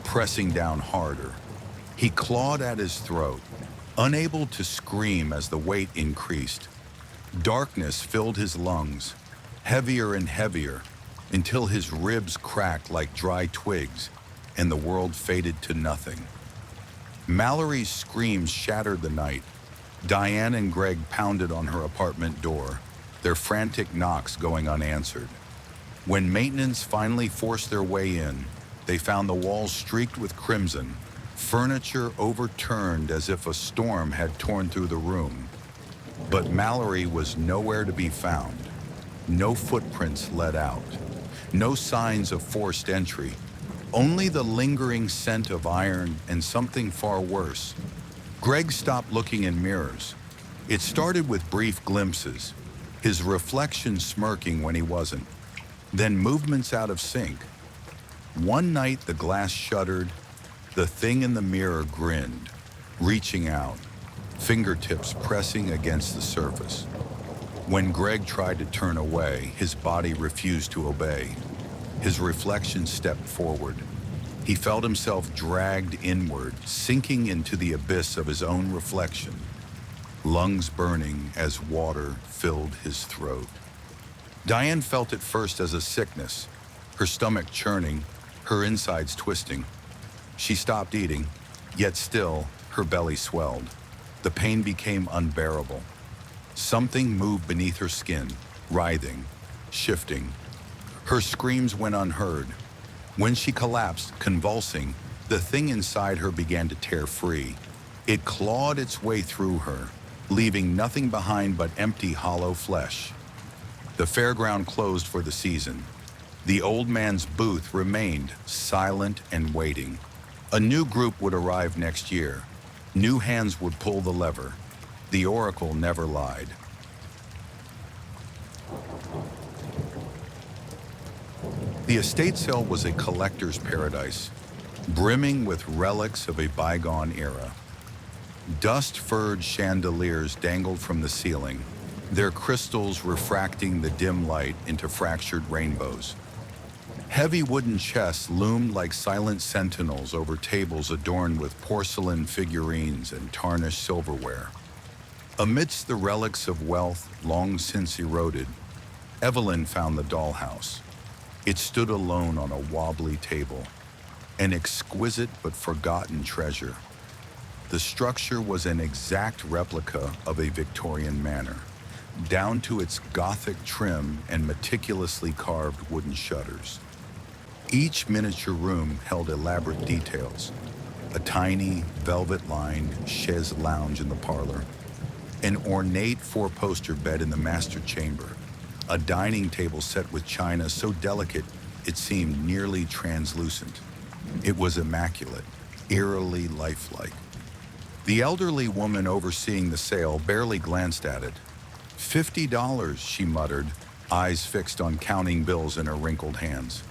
pressing down harder. He clawed at his throat, unable to scream as the weight increased. Darkness filled his lungs, heavier and heavier, until his ribs cracked like dry twigs, and the world faded to nothing. Mallory's screams shattered the night. Diane and Greg pounded on her apartment door, their frantic knocks going unanswered. When maintenance finally forced their way in, they found the walls streaked with crimson, furniture overturned as if a storm had torn through the room. But Mallory was nowhere to be found. No footprints led out. No signs of forced entry. Only the lingering scent of iron and something far worse. Greg stopped looking in mirrors. It started with brief glimpses, his reflection smirking when he wasn't. Then movements out of sync. One night the glass shuddered, the thing in the mirror grinned, reaching out, fingertips pressing against the surface. When Greg tried to turn away, his body refused to obey. His reflection stepped forward. He felt himself dragged inward, sinking into the abyss of his own reflection, lungs burning as water filled his throat. Diane felt it first as a sickness, her stomach churning, her insides twisting. She stopped eating, yet still her belly swelled. The pain became unbearable. Something moved beneath her skin, writhing, shifting. Her screams went unheard. When she collapsed, convulsing, the thing inside her began to tear free. It clawed its way through her, leaving nothing behind but empty, hollow flesh. The fairground closed for the season. The old man's booth remained silent and waiting. A new group would arrive next year. New hands would pull the lever. The oracle never lied. The estate sale was a collector's paradise, brimming with relics of a bygone era. Dust-furred chandeliers dangled from the ceiling, their crystals refracting the dim light into fractured rainbows. Heavy wooden chests loomed like silent sentinels over tables adorned with porcelain figurines and tarnished silverware. Amidst the relics of wealth long since eroded, Evelyn found the dollhouse. It stood alone on a wobbly table, an exquisite but forgotten treasure. The structure was an exact replica of a Victorian manor, down to its Gothic trim and meticulously carved wooden shutters. Each miniature room held elaborate details: a tiny, velvet-lined chaise lounge in the parlor, an ornate four-poster bed in the master chamber, a dining table set with china so delicate it seemed nearly translucent. It was immaculate, eerily lifelike. The elderly woman overseeing the sale barely glanced at it. $50, she muttered, eyes fixed on counting bills in her wrinkled hands.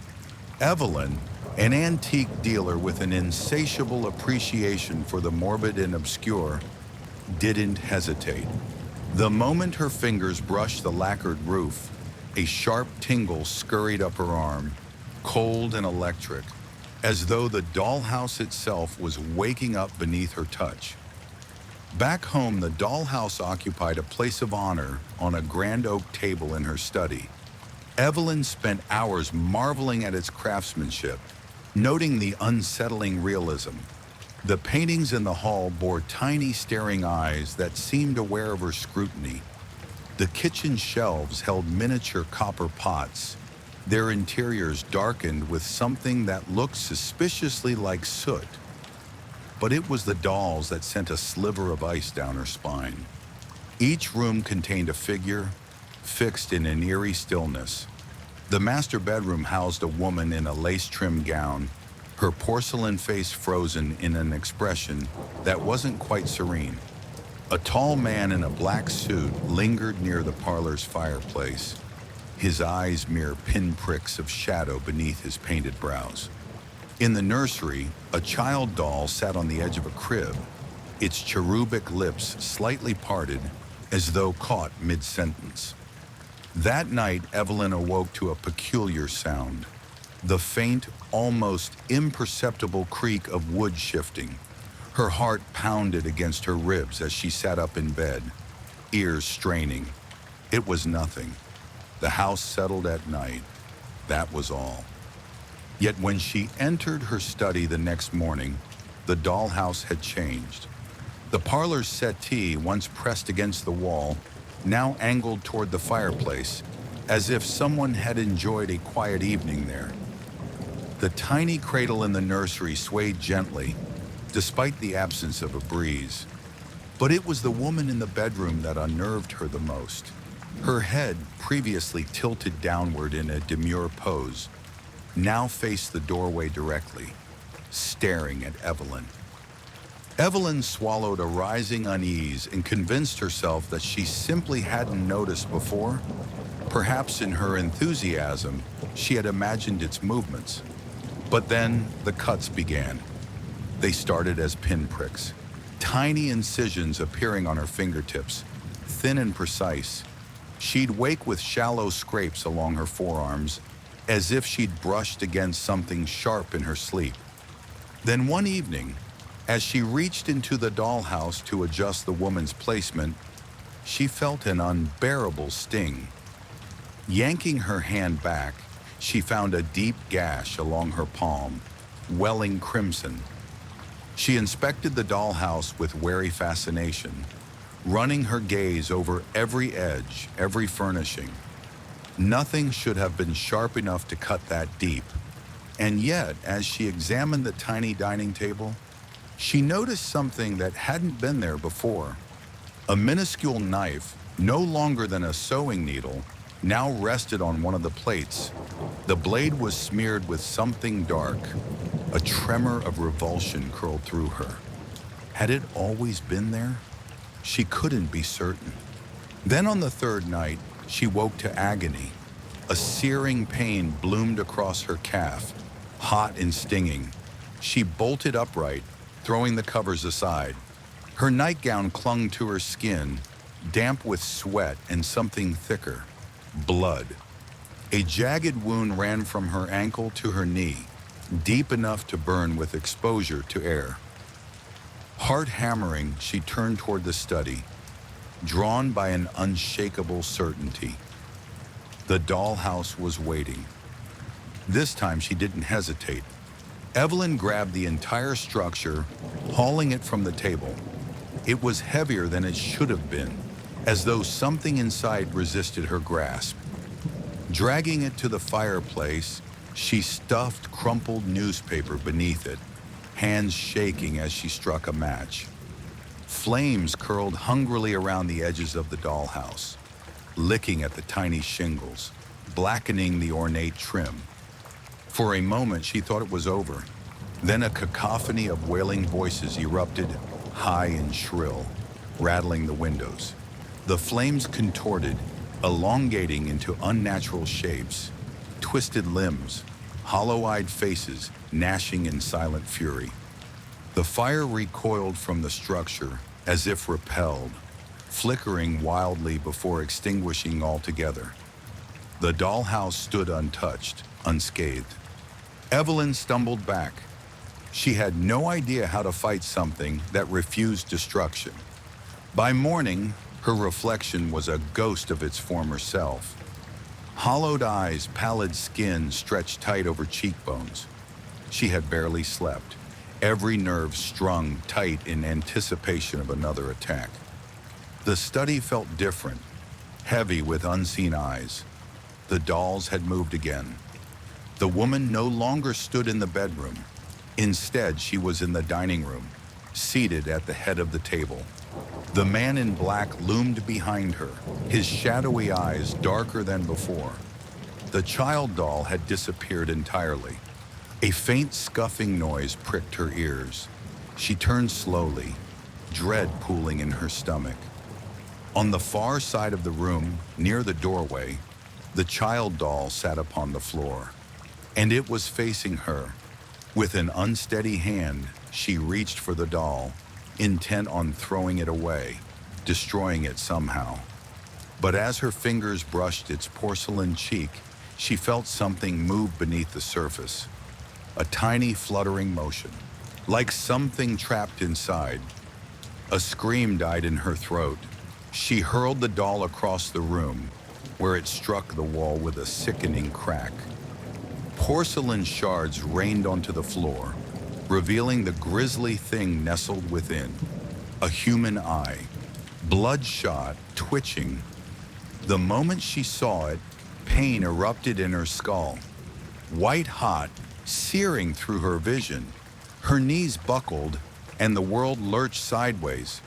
Evelyn, an antique dealer with an insatiable appreciation for the morbid and obscure, didn't hesitate. The moment her fingers brushed the lacquered roof, a sharp tingle scurried up her arm, cold and electric, as though the dollhouse itself was waking up beneath her touch. Back home, the dollhouse occupied a place of honor on a grand oak table in her study. Evelyn spent hours marveling at its craftsmanship, noting the unsettling realism. The paintings in the hall bore tiny staring eyes that seemed aware of her scrutiny. The kitchen shelves held miniature copper pots, their interiors darkened with something that looked suspiciously like soot. But it was the dolls that sent a sliver of ice down her spine. Each room contained a figure, fixed in an eerie stillness. The master bedroom housed a woman in a lace-trimmed gown, her porcelain face frozen in an expression that wasn't quite serene. A tall man in a black suit lingered near the parlor's fireplace, his eyes mere pinpricks of shadow beneath his painted brows. In the nursery, a child doll sat on the edge of a crib, its cherubic lips slightly parted as though caught mid-sentence. That night, Evelyn awoke to a peculiar sound, the faint, almost imperceptible creak of wood shifting. Her heart pounded against her ribs as she sat up in bed, ears straining. It was nothing. The house settled at night. That was all. Yet when she entered her study the next morning, the dollhouse had changed. The parlor's settee, once pressed against the wall, now angled toward the fireplace, as if someone had enjoyed a quiet evening there. The tiny cradle in the nursery swayed gently, despite the absence of a breeze. But it was the woman in the bedroom that unnerved her the most. Her head, previously tilted downward in a demure pose, now faced the doorway directly, staring at Evelyn. Evelyn swallowed a rising unease and convinced herself that she simply hadn't noticed before. Perhaps in her enthusiasm, she had imagined its movements. But then the cuts began. They started as pinpricks, tiny incisions appearing on her fingertips, thin and precise. She'd wake with shallow scrapes along her forearms, as if she'd brushed against something sharp in her sleep. Then one evening, as she reached into the dollhouse to adjust the woman's placement, she felt an unbearable sting. Yanking her hand back, she found a deep gash along her palm, welling crimson. She inspected the dollhouse with wary fascination, running her gaze over every edge, every furnishing. Nothing should have been sharp enough to cut that deep. And yet, as she examined the tiny dining table, she noticed something that hadn't been there before. A minuscule knife, no longer than a sewing needle, now rested on one of the plates. The blade was smeared with something dark. A tremor of revulsion curled through her. Had it always been there? She couldn't be certain. Then on the third night, she woke to agony. A searing pain bloomed across her calf, hot and stinging. She bolted upright, throwing the covers aside. Her nightgown clung to her skin, damp with sweat and something thicker, blood. A jagged wound ran from her ankle to her knee, deep enough to burn with exposure to air. Heart hammering, she turned toward the study. drawn by an unshakable certainty. The dollhouse was waiting. This time she didn't hesitate. Evelyn grabbed the entire structure, hauling it from the table. It was heavier than it should have been, as though something inside resisted her grasp. Dragging it to the fireplace, she stuffed crumpled newspaper beneath it, hands shaking as she struck a match. Flames curled hungrily around the edges of the dollhouse, licking at the tiny shingles, blackening the ornate trim. For a moment, she thought it was over. Then a cacophony of wailing voices erupted, high and shrill, rattling the windows. The flames contorted, elongating into unnatural shapes, twisted limbs, hollow-eyed faces gnashing in silent fury. The fire recoiled from the structure as if repelled, flickering wildly before extinguishing altogether. The dollhouse stood untouched, unscathed. Evelyn stumbled back. She had no idea how to fight something that refused destruction. By morning, her reflection was a ghost of its former self. Hollowed eyes, pallid skin stretched tight over cheekbones. She had barely slept, every nerve strung tight in anticipation of another attack. The study felt different, heavy with unseen eyes. The dolls had moved again. The woman no longer stood in the bedroom. Instead, she was in the dining room, seated at the head of the table. The man in black loomed behind her, his shadowy eyes darker than before. The child doll had disappeared entirely. A faint scuffing noise pricked her ears. She turned slowly, dread pooling in her stomach. On the far side of the room, near the doorway, the child doll sat upon the floor, and it was facing her. With an unsteady hand, she reached for the doll, intent on throwing it away, destroying it somehow. But as her fingers brushed its porcelain cheek, she felt something move beneath the surface. A tiny fluttering motion, like something trapped inside. A scream died in her throat. She hurled the doll across the room, where it struck the wall with a sickening crack. Porcelain shards rained onto the floor, revealing the grisly thing nestled within. A human eye, bloodshot, twitching. The moment she saw it, pain erupted in her skull. White hot, searing through her vision. Her knees buckled, and the world lurched sideways.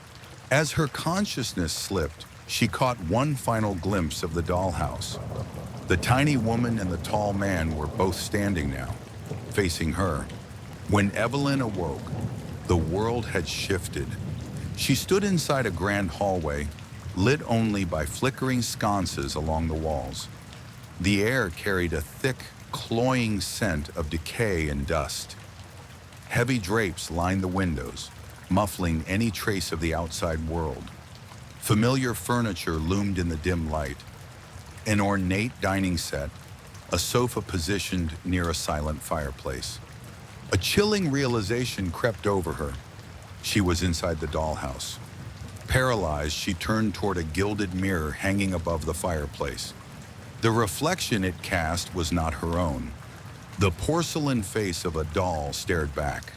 As her consciousness slipped, she caught one final glimpse of the dollhouse. The tiny woman and the tall man were both standing now, facing her. When Evelyn awoke, the world had shifted. She stood inside a grand hallway, lit only by flickering sconces along the walls. The air carried a thick, cloying scent of decay and dust. Heavy drapes lined the windows, muffling any trace of the outside world. Familiar furniture loomed in the dim light. An ornate dining set, a sofa positioned near a silent fireplace. A chilling realization crept over her. She was inside the dollhouse. Paralyzed, she turned toward a gilded mirror hanging above the fireplace. The reflection it cast was not her own. The porcelain face of a doll stared back.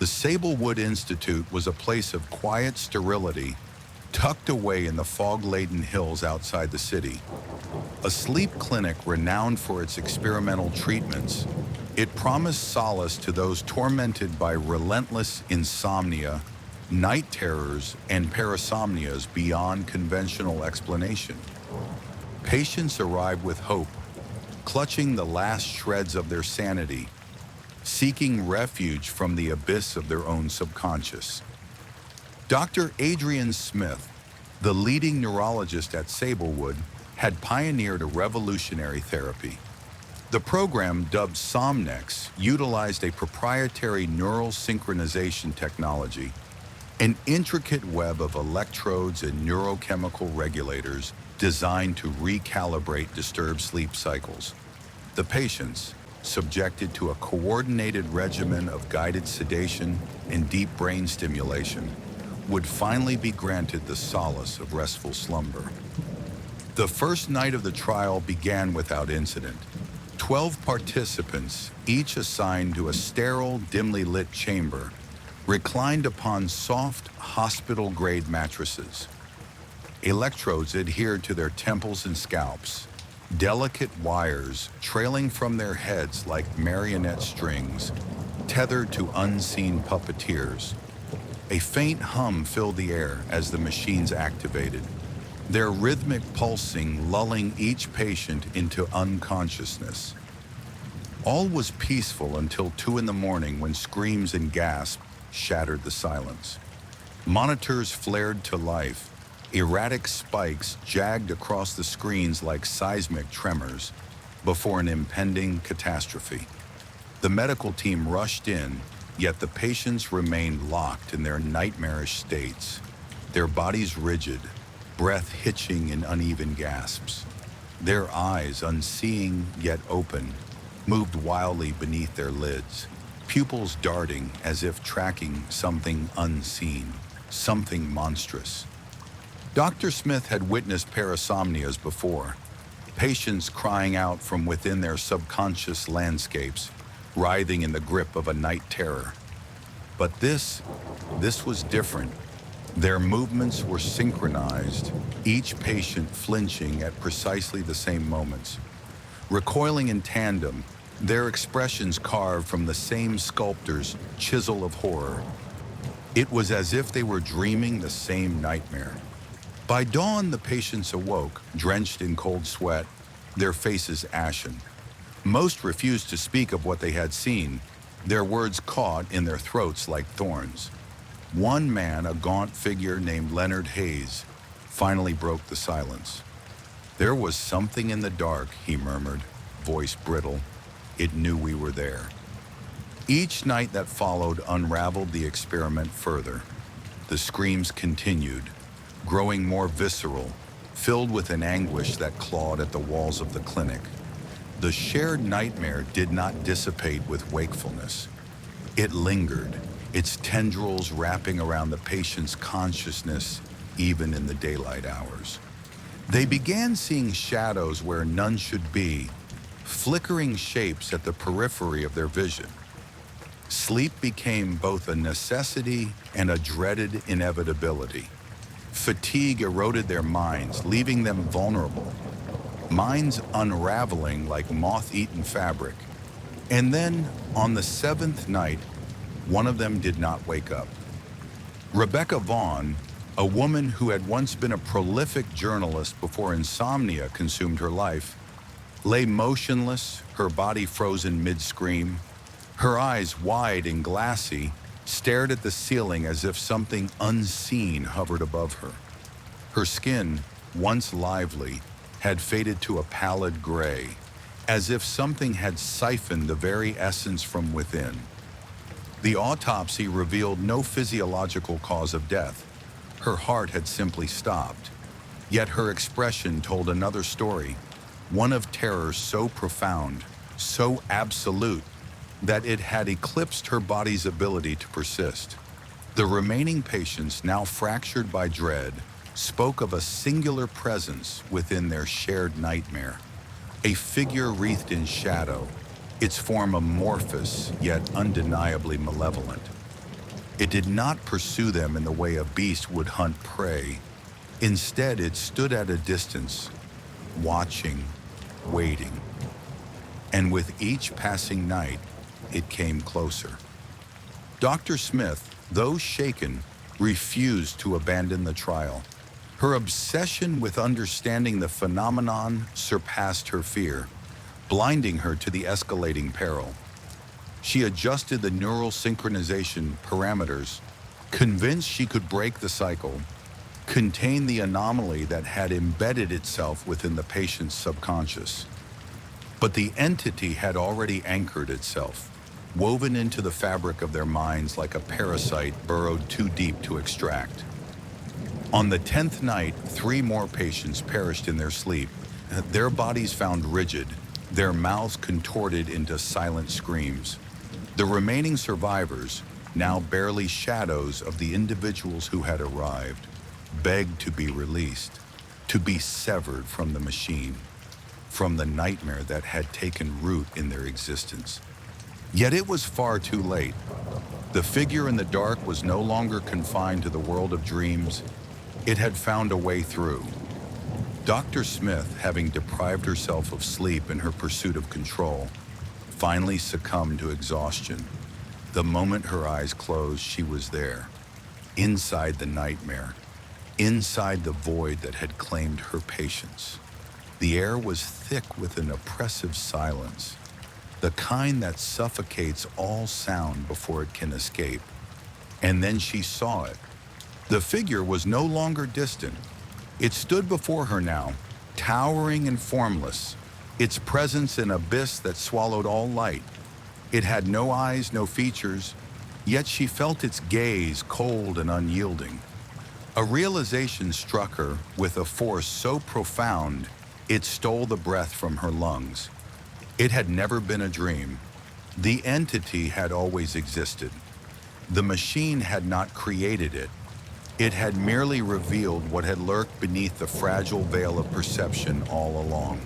The Sablewood Institute was a place of quiet sterility, tucked away in the fog-laden hills outside the city. A sleep clinic renowned for its experimental treatments, it promised solace to those tormented by relentless insomnia, night terrors, and parasomnias beyond conventional explanation. Patients arrived with hope, clutching the last shreds of their sanity, seeking refuge from the abyss of their own subconscious. Dr. Adrian Smith, the leading neurologist at Sablewood, had pioneered a revolutionary therapy. The program, dubbed Somnex, utilized a proprietary neural synchronization technology, an intricate web of electrodes and neurochemical regulators designed to recalibrate disturbed sleep cycles. The patients, subjected to a coordinated regimen of guided sedation and deep brain stimulation, would finally be granted the solace of restful slumber. The first night of the trial began without incident. 12 participants, each assigned to a sterile, dimly lit chamber, reclined upon soft, hospital-grade mattresses. Electrodes adhered to their temples and scalps, delicate wires trailing from their heads like marionette strings, tethered to unseen puppeteers. A faint hum filled the air as the machines activated, their rhythmic pulsing lulling each patient into unconsciousness. All was peaceful until 2 in the morning when screams and gasps shattered the silence. Monitors flared to life, erratic spikes jagged across the screens like seismic tremors before an impending catastrophe. The medical team rushed in, yet the patients remained locked in their nightmarish states, their bodies rigid, breath hitching in uneven gasps. Their eyes, unseeing yet open, moved wildly beneath their lids, pupils darting as if tracking something unseen, something monstrous. Dr. Smith had witnessed parasomnias before, patients crying out from within their subconscious landscapes, writhing in the grip of a night terror. But this was different. Their movements were synchronized, each patient flinching at precisely the same moments. Recoiling in tandem, their expressions carved from the same sculptor's chisel of horror. It was as if they were dreaming the same nightmare. By dawn, the patients awoke, drenched in cold sweat, their faces ashen. Most refused to speak of what they had seen, their words caught in their throats like thorns. One man, a gaunt figure named Leonard Hayes, finally broke the silence. "There was something in the dark," he murmured, voice brittle. "It knew we were there." Each night that followed unraveled the experiment further. The screams continued, growing more visceral, filled with an anguish that clawed at the walls of the clinic. The shared nightmare did not dissipate with wakefulness. It lingered, its tendrils wrapping around the patient's consciousness even in the daylight hours. They began seeing shadows where none should be, flickering shapes at the periphery of their vision. Sleep became both a necessity and a dreaded inevitability. Fatigue eroded their minds, leaving them vulnerable, minds unraveling like moth-eaten fabric. And then, on the 7th night, one of them did not wake up. Rebecca Vaughn, a woman who had once been a prolific journalist before insomnia consumed her life, lay motionless, her body frozen mid-scream. Her eyes, wide and glassy, stared at the ceiling as if something unseen hovered above her. Her skin, once lively, had faded to a pallid gray, as if something had siphoned the very essence from within. The autopsy revealed no physiological cause of death. Her heart had simply stopped. Yet her expression told another story, one of terror so profound, so absolute, that it had eclipsed her body's ability to persist. The remaining patients, now fractured by dread, spoke of a singular presence within their shared nightmare, a figure wreathed in shadow, its form amorphous yet undeniably malevolent. It did not pursue them in the way a beast would hunt prey. Instead, it stood at a distance, watching, waiting. And with each passing night, it came closer. Dr. Smith, though shaken, refused to abandon the trial. Her obsession with understanding the phenomenon surpassed her fear, blinding her to the escalating peril. She adjusted the neural synchronization parameters, convinced she could break the cycle, contain the anomaly that had embedded itself within the patient's subconscious. But the entity had already anchored itself, woven into the fabric of their minds like a parasite burrowed too deep to extract. On the 10th night, 3 more patients perished in their sleep, their bodies found rigid, their mouths contorted into silent screams. The remaining survivors, now barely shadows of the individuals who had arrived, begged to be released, to be severed from the machine, from the nightmare that had taken root in their existence. Yet it was far too late. The figure in the dark was no longer confined to the world of dreams. It had found a way through. Dr. Smith, having deprived herself of sleep in her pursuit of control, finally succumbed to exhaustion. The moment her eyes closed, she was there, inside the nightmare, inside the void that had claimed her patience. The air was thick with an oppressive silence, the kind that suffocates all sound before it can escape. And then she saw it. The figure was no longer distant. It stood before her now, towering and formless, its presence an abyss that swallowed all light. It had no eyes, no features, yet she felt its gaze cold and unyielding. A realization struck her with a force so profound it stole the breath from her lungs. It had never been a dream. The entity had always existed. The machine had not created it. It had merely revealed what had lurked beneath the fragile veil of perception all along.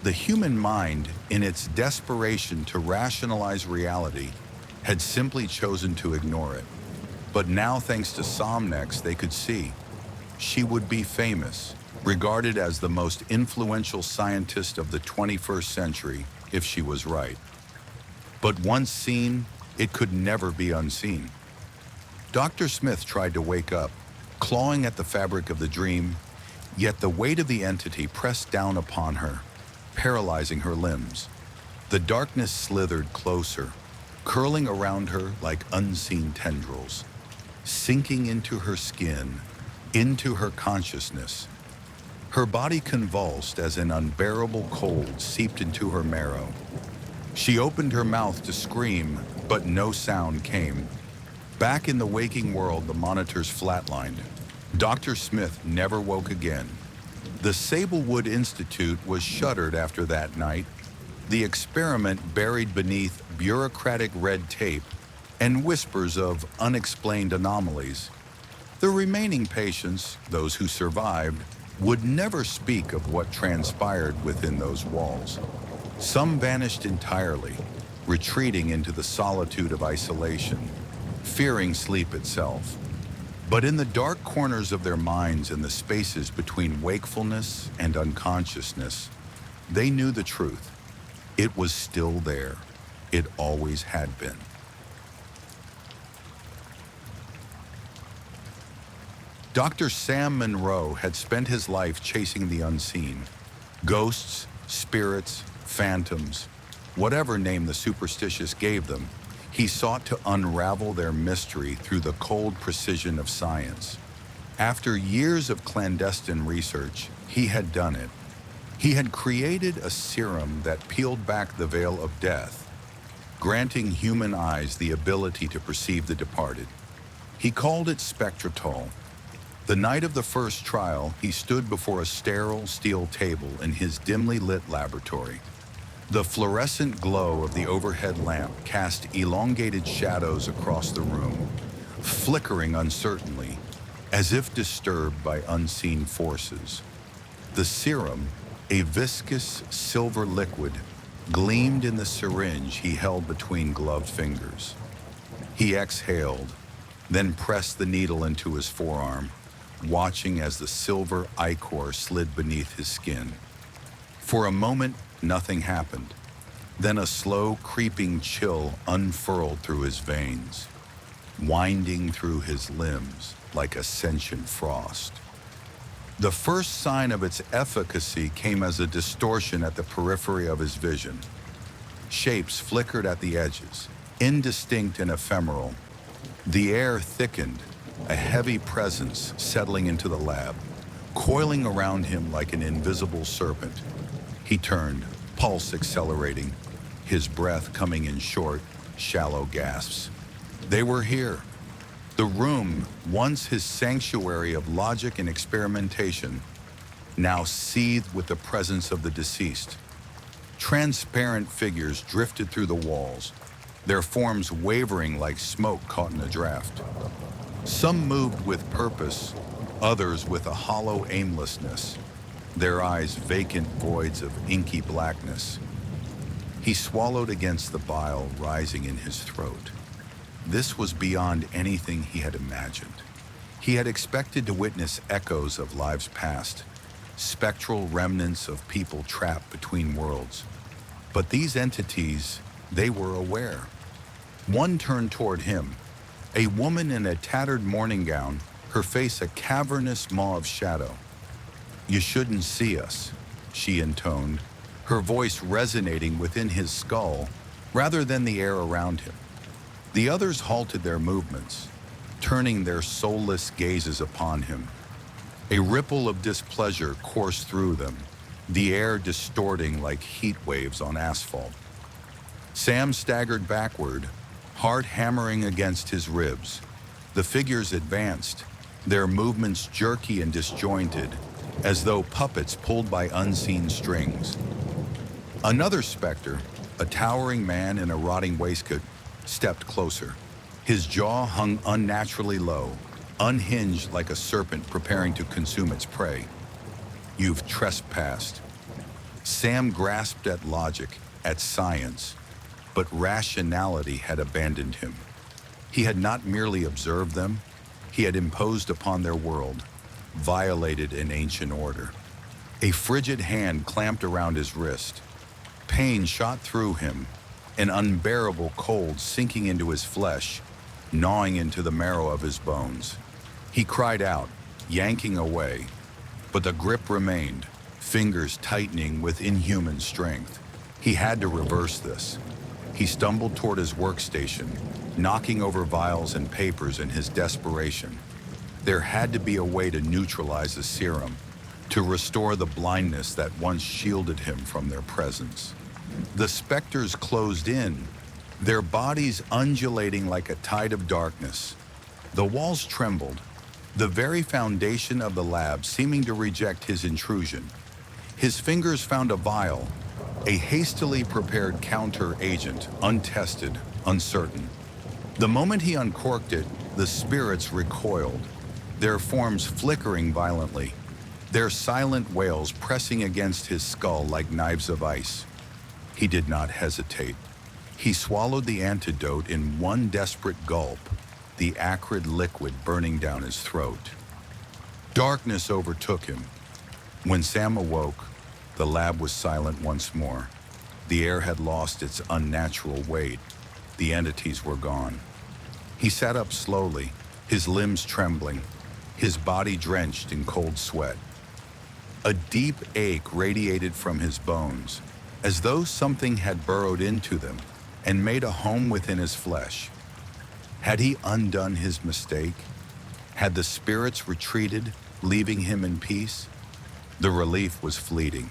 The human mind, in its desperation to rationalize reality, had simply chosen to ignore it. But now, thanks to Somnex, they could see. She would be famous, regarded as the most influential scientist of the 21st century if she was right. But once seen, it could never be unseen. Dr. Smith tried to wake up, clawing at the fabric of the dream, yet the weight of the entity pressed down upon her, paralyzing her limbs. The darkness slithered closer, curling around her like unseen tendrils, sinking into her skin, into her consciousness. Her body convulsed as an unbearable cold seeped into her marrow. She opened her mouth to scream, but no sound came. Back in the waking world, the monitors flatlined. Dr. Smith never woke again. The Sablewood Institute was shuttered after that night, the experiment buried beneath bureaucratic red tape and whispers of unexplained anomalies. The remaining patients, those who survived, would never speak of what transpired within those walls. Some vanished entirely, retreating into the solitude of isolation, fearing sleep itself. But in the dark corners of their minds and the spaces between wakefulness and unconsciousness, they knew the truth. It was still there. It always had been. Dr. Sam Monroe had spent his life chasing the unseen. Ghosts, spirits, phantoms, whatever name the superstitious gave them, he sought to unravel their mystery through the cold precision of science. After years of clandestine research, he had done it. He had created a serum that peeled back the veil of death, granting human eyes the ability to perceive the departed. He called it Spectratol. The night of the first trial, he stood before a sterile steel table in his dimly lit laboratory. The fluorescent glow of the overhead lamp cast elongated shadows across the room, flickering uncertainly, as if disturbed by unseen forces. The serum, a viscous silver liquid, gleamed in the syringe he held between gloved fingers. He exhaled, then pressed the needle into his forearm, watching as the silver ichor slid beneath his skin. For a moment, nothing happened. Then a slow, creeping chill unfurled through his veins, winding through his limbs like a sentient frost. The first sign of its efficacy came as a distortion at the periphery of his vision. Shapes flickered at the edges, indistinct and ephemeral. The air thickened, a heavy presence settling into the lab, coiling around him like an invisible serpent. He turned, pulse accelerating, his breath coming in short, shallow gasps. They were here. The room, once his sanctuary of logic and experimentation, now seethed with the presence of the deceased. Transparent figures drifted through the walls, their forms wavering like smoke caught in a draft. Some moved with purpose, others with a hollow aimlessness, their eyes vacant voids of inky blackness. He swallowed against the bile rising in his throat. This was beyond anything he had imagined. He had expected to witness echoes of lives past, spectral remnants of people trapped between worlds. But these entities, they were aware. One turned toward him, a woman in a tattered morning gown, her face a cavernous maw of shadow. "You shouldn't see us," she intoned, her voice resonating within his skull rather than the air around him. The others halted their movements, turning their soulless gazes upon him. A ripple of displeasure coursed through them, the air distorting like heat waves on asphalt. Sam staggered backward, heart hammering against his ribs. The figures advanced, their movements jerky and disjointed, as though puppets pulled by unseen strings. Another specter, a towering man in a rotting waistcoat, stepped closer. His jaw hung unnaturally low, unhinged like a serpent preparing to consume its prey. "You've trespassed." Sam grasped at logic, at science, but rationality had abandoned him. He had not merely observed them, he had imposed upon their world, violated an ancient order. A frigid hand clamped around his wrist. Pain shot through him, an unbearable cold sinking into his flesh, gnawing into the marrow of his bones. He cried out, yanking away, but the grip remained, fingers tightening with inhuman strength. He had to reverse this. He stumbled toward his workstation, knocking over vials and papers in his desperation. There had to be a way to neutralize the serum, to restore the blindness that once shielded him from their presence. The specters closed in, their bodies undulating like a tide of darkness. The walls trembled, the very foundation of the lab seeming to reject his intrusion. His fingers found a vial, a hastily prepared counter agent, untested, uncertain. The moment he uncorked it, the spirits recoiled, their forms flickering violently, their silent wails pressing against his skull like knives of ice. He did not hesitate. He swallowed the antidote in one desperate gulp, the acrid liquid burning down his throat. Darkness overtook him. When Sam awoke, the lab was silent once more. The air had lost its unnatural weight. The entities were gone. He sat up slowly, his limbs trembling, his body drenched in cold sweat. A deep ache radiated from his bones, as though something had burrowed into them and made a home within his flesh. Had he undone his mistake? Had the spirits retreated, leaving him in peace? The relief was fleeting.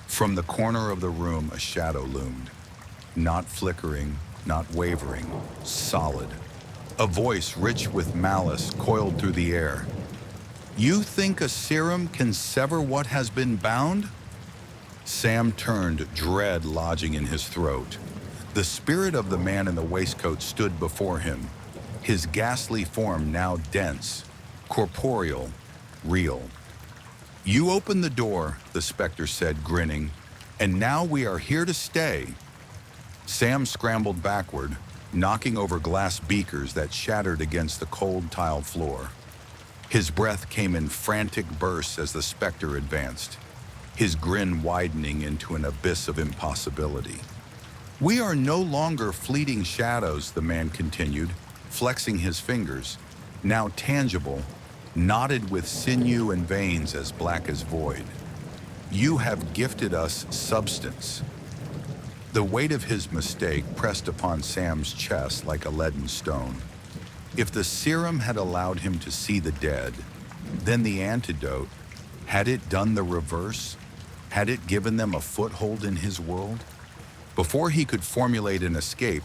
From the corner of the room, a shadow loomed. Not flickering, not wavering, solid. A voice rich with malice coiled through the air. "You think a serum can sever what has been bound?" Sam turned, dread lodging in his throat. The spirit of the man in the waistcoat stood before him, his ghastly form now dense, corporeal, real. "You opened the door," the specter said, grinning, "and now we are here to stay." Sam scrambled backward, knocking over glass beakers that shattered against the cold tile floor. His breath came in frantic bursts as the specter advanced, his grin widening into an abyss of impossibility. "We are no longer fleeting shadows," the man continued, flexing his fingers, now tangible, knotted with sinew and veins as black as void. "You have gifted us substance." The weight of his mistake pressed upon Sam's chest like a leaden stone. If the serum had allowed him to see the dead, then the antidote, had it done the reverse? Had it given them a foothold in his world? Before he could formulate an escape,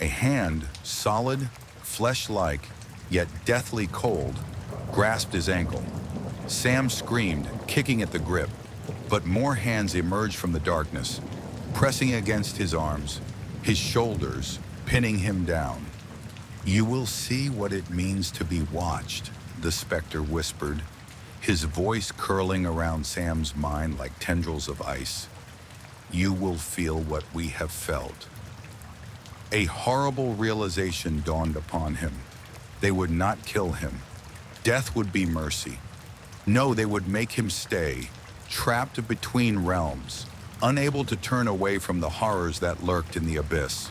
a hand, solid, flesh-like, yet deathly cold, grasped his ankle. Sam screamed, kicking at the grip, but more hands emerged from the darkness. pressing against his arms, his shoulders, pinning him down. "You will see what it means to be watched," the specter whispered, his voice curling around Sam's mind like tendrils of ice. "You will feel what we have felt." A horrible realization dawned upon him. They would not kill him. Death would be mercy. No, they would make him stay, trapped between realms, unable to turn away from the horrors that lurked in the abyss.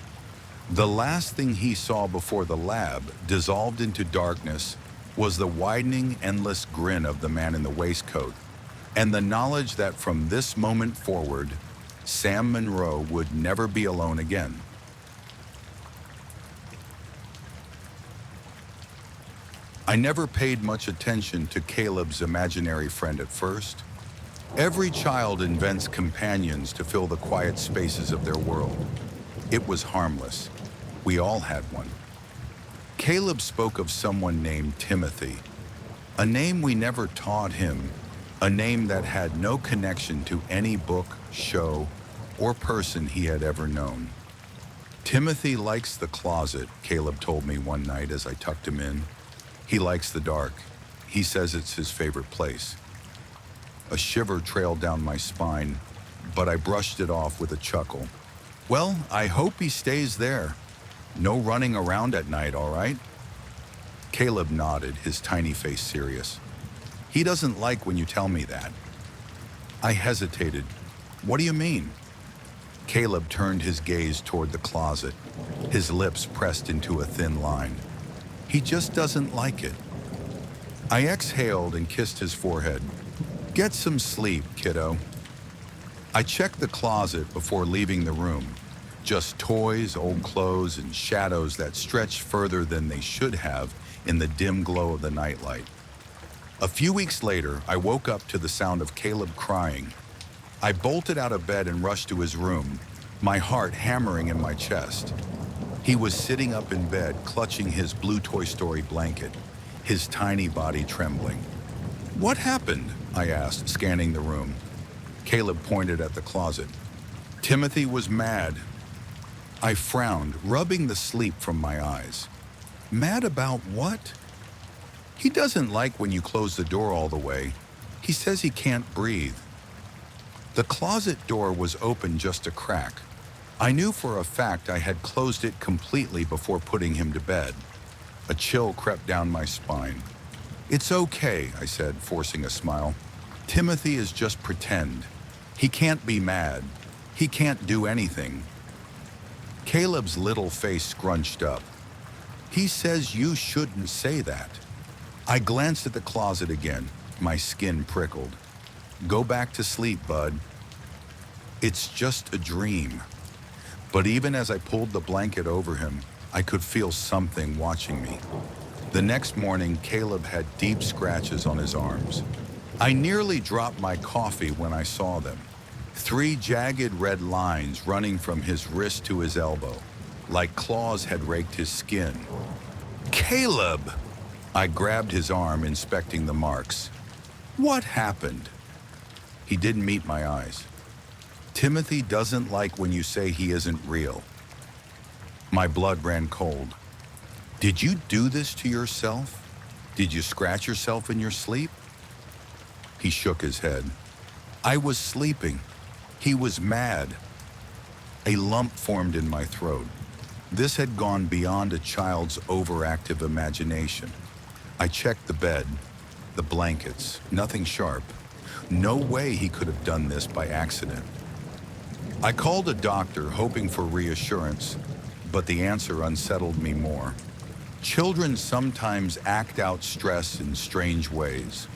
The last thing he saw before the lab dissolved into darkness was the widening, endless grin of the man in the waistcoat, and the knowledge that from this moment forward, Sam Monroe would never be alone again. I never paid much attention to Caleb's imaginary friend at first. Every child invents companions to fill the quiet spaces of their world. It was harmless. We all had one. Caleb spoke of someone named Timothy, a name we never taught him, a name that had no connection to any book, show, or person he had ever known. "Timothy likes the closet," Caleb told me one night as I tucked him in. "He likes the dark. He says it's his favorite place." A shiver trailed down my spine, but I brushed it off with a chuckle. "Well, I hope he stays there. No running around at night, all right?" Caleb nodded, his tiny face serious. "He doesn't like when you tell me that." I hesitated. "What do you mean?" Caleb turned his gaze toward the closet, his lips pressed into a thin line. "He just doesn't like it." I exhaled and kissed his forehead. "Get some sleep, kiddo." I checked the closet before leaving the room. Just toys, old clothes, and shadows that stretched further than they should have in the dim glow of the nightlight. A few weeks later, I woke up to the sound of Caleb crying. I bolted out of bed and rushed to his room, my heart hammering in my chest. He was sitting up in bed, clutching his blue Toy Story blanket, his tiny body trembling. "What happened?" I asked, scanning the room. Caleb pointed at the closet. "Timothy was mad." I frowned, rubbing the sleep from my eyes. "Mad about what?" "He doesn't like when you close the door all the way. He says he can't breathe." The closet door was open just a crack. I knew for a fact I had closed it completely before putting him to bed. A chill crept down my spine. "It's okay," I said, forcing a smile. "Timothy is just pretend. He can't be mad. He can't do anything." Caleb's little face scrunched up. "He says you shouldn't say that." I glanced at the closet again. My skin prickled. "Go back to sleep, bud. It's just a dream." But even as I pulled the blanket over him, I could feel something watching me. The next morning, Caleb had deep scratches on his arms. I nearly dropped my coffee when I saw them. 3 jagged red lines running from his wrist to his elbow, like claws had raked his skin. "Caleb!" I grabbed his arm, inspecting the marks. "What happened?" He didn't meet my eyes. "Timothy doesn't like when you say he isn't real." My blood ran cold. "Did you do this to yourself? Did you scratch yourself in your sleep?" He shook his head. "I was sleeping. He was mad." A lump formed in my throat. This had gone beyond a child's overactive imagination. I checked the bed, the blankets, nothing sharp. No way he could have done this by accident. I called a doctor, hoping for reassurance, but the answer unsettled me more. Children sometimes act out stress in strange ways.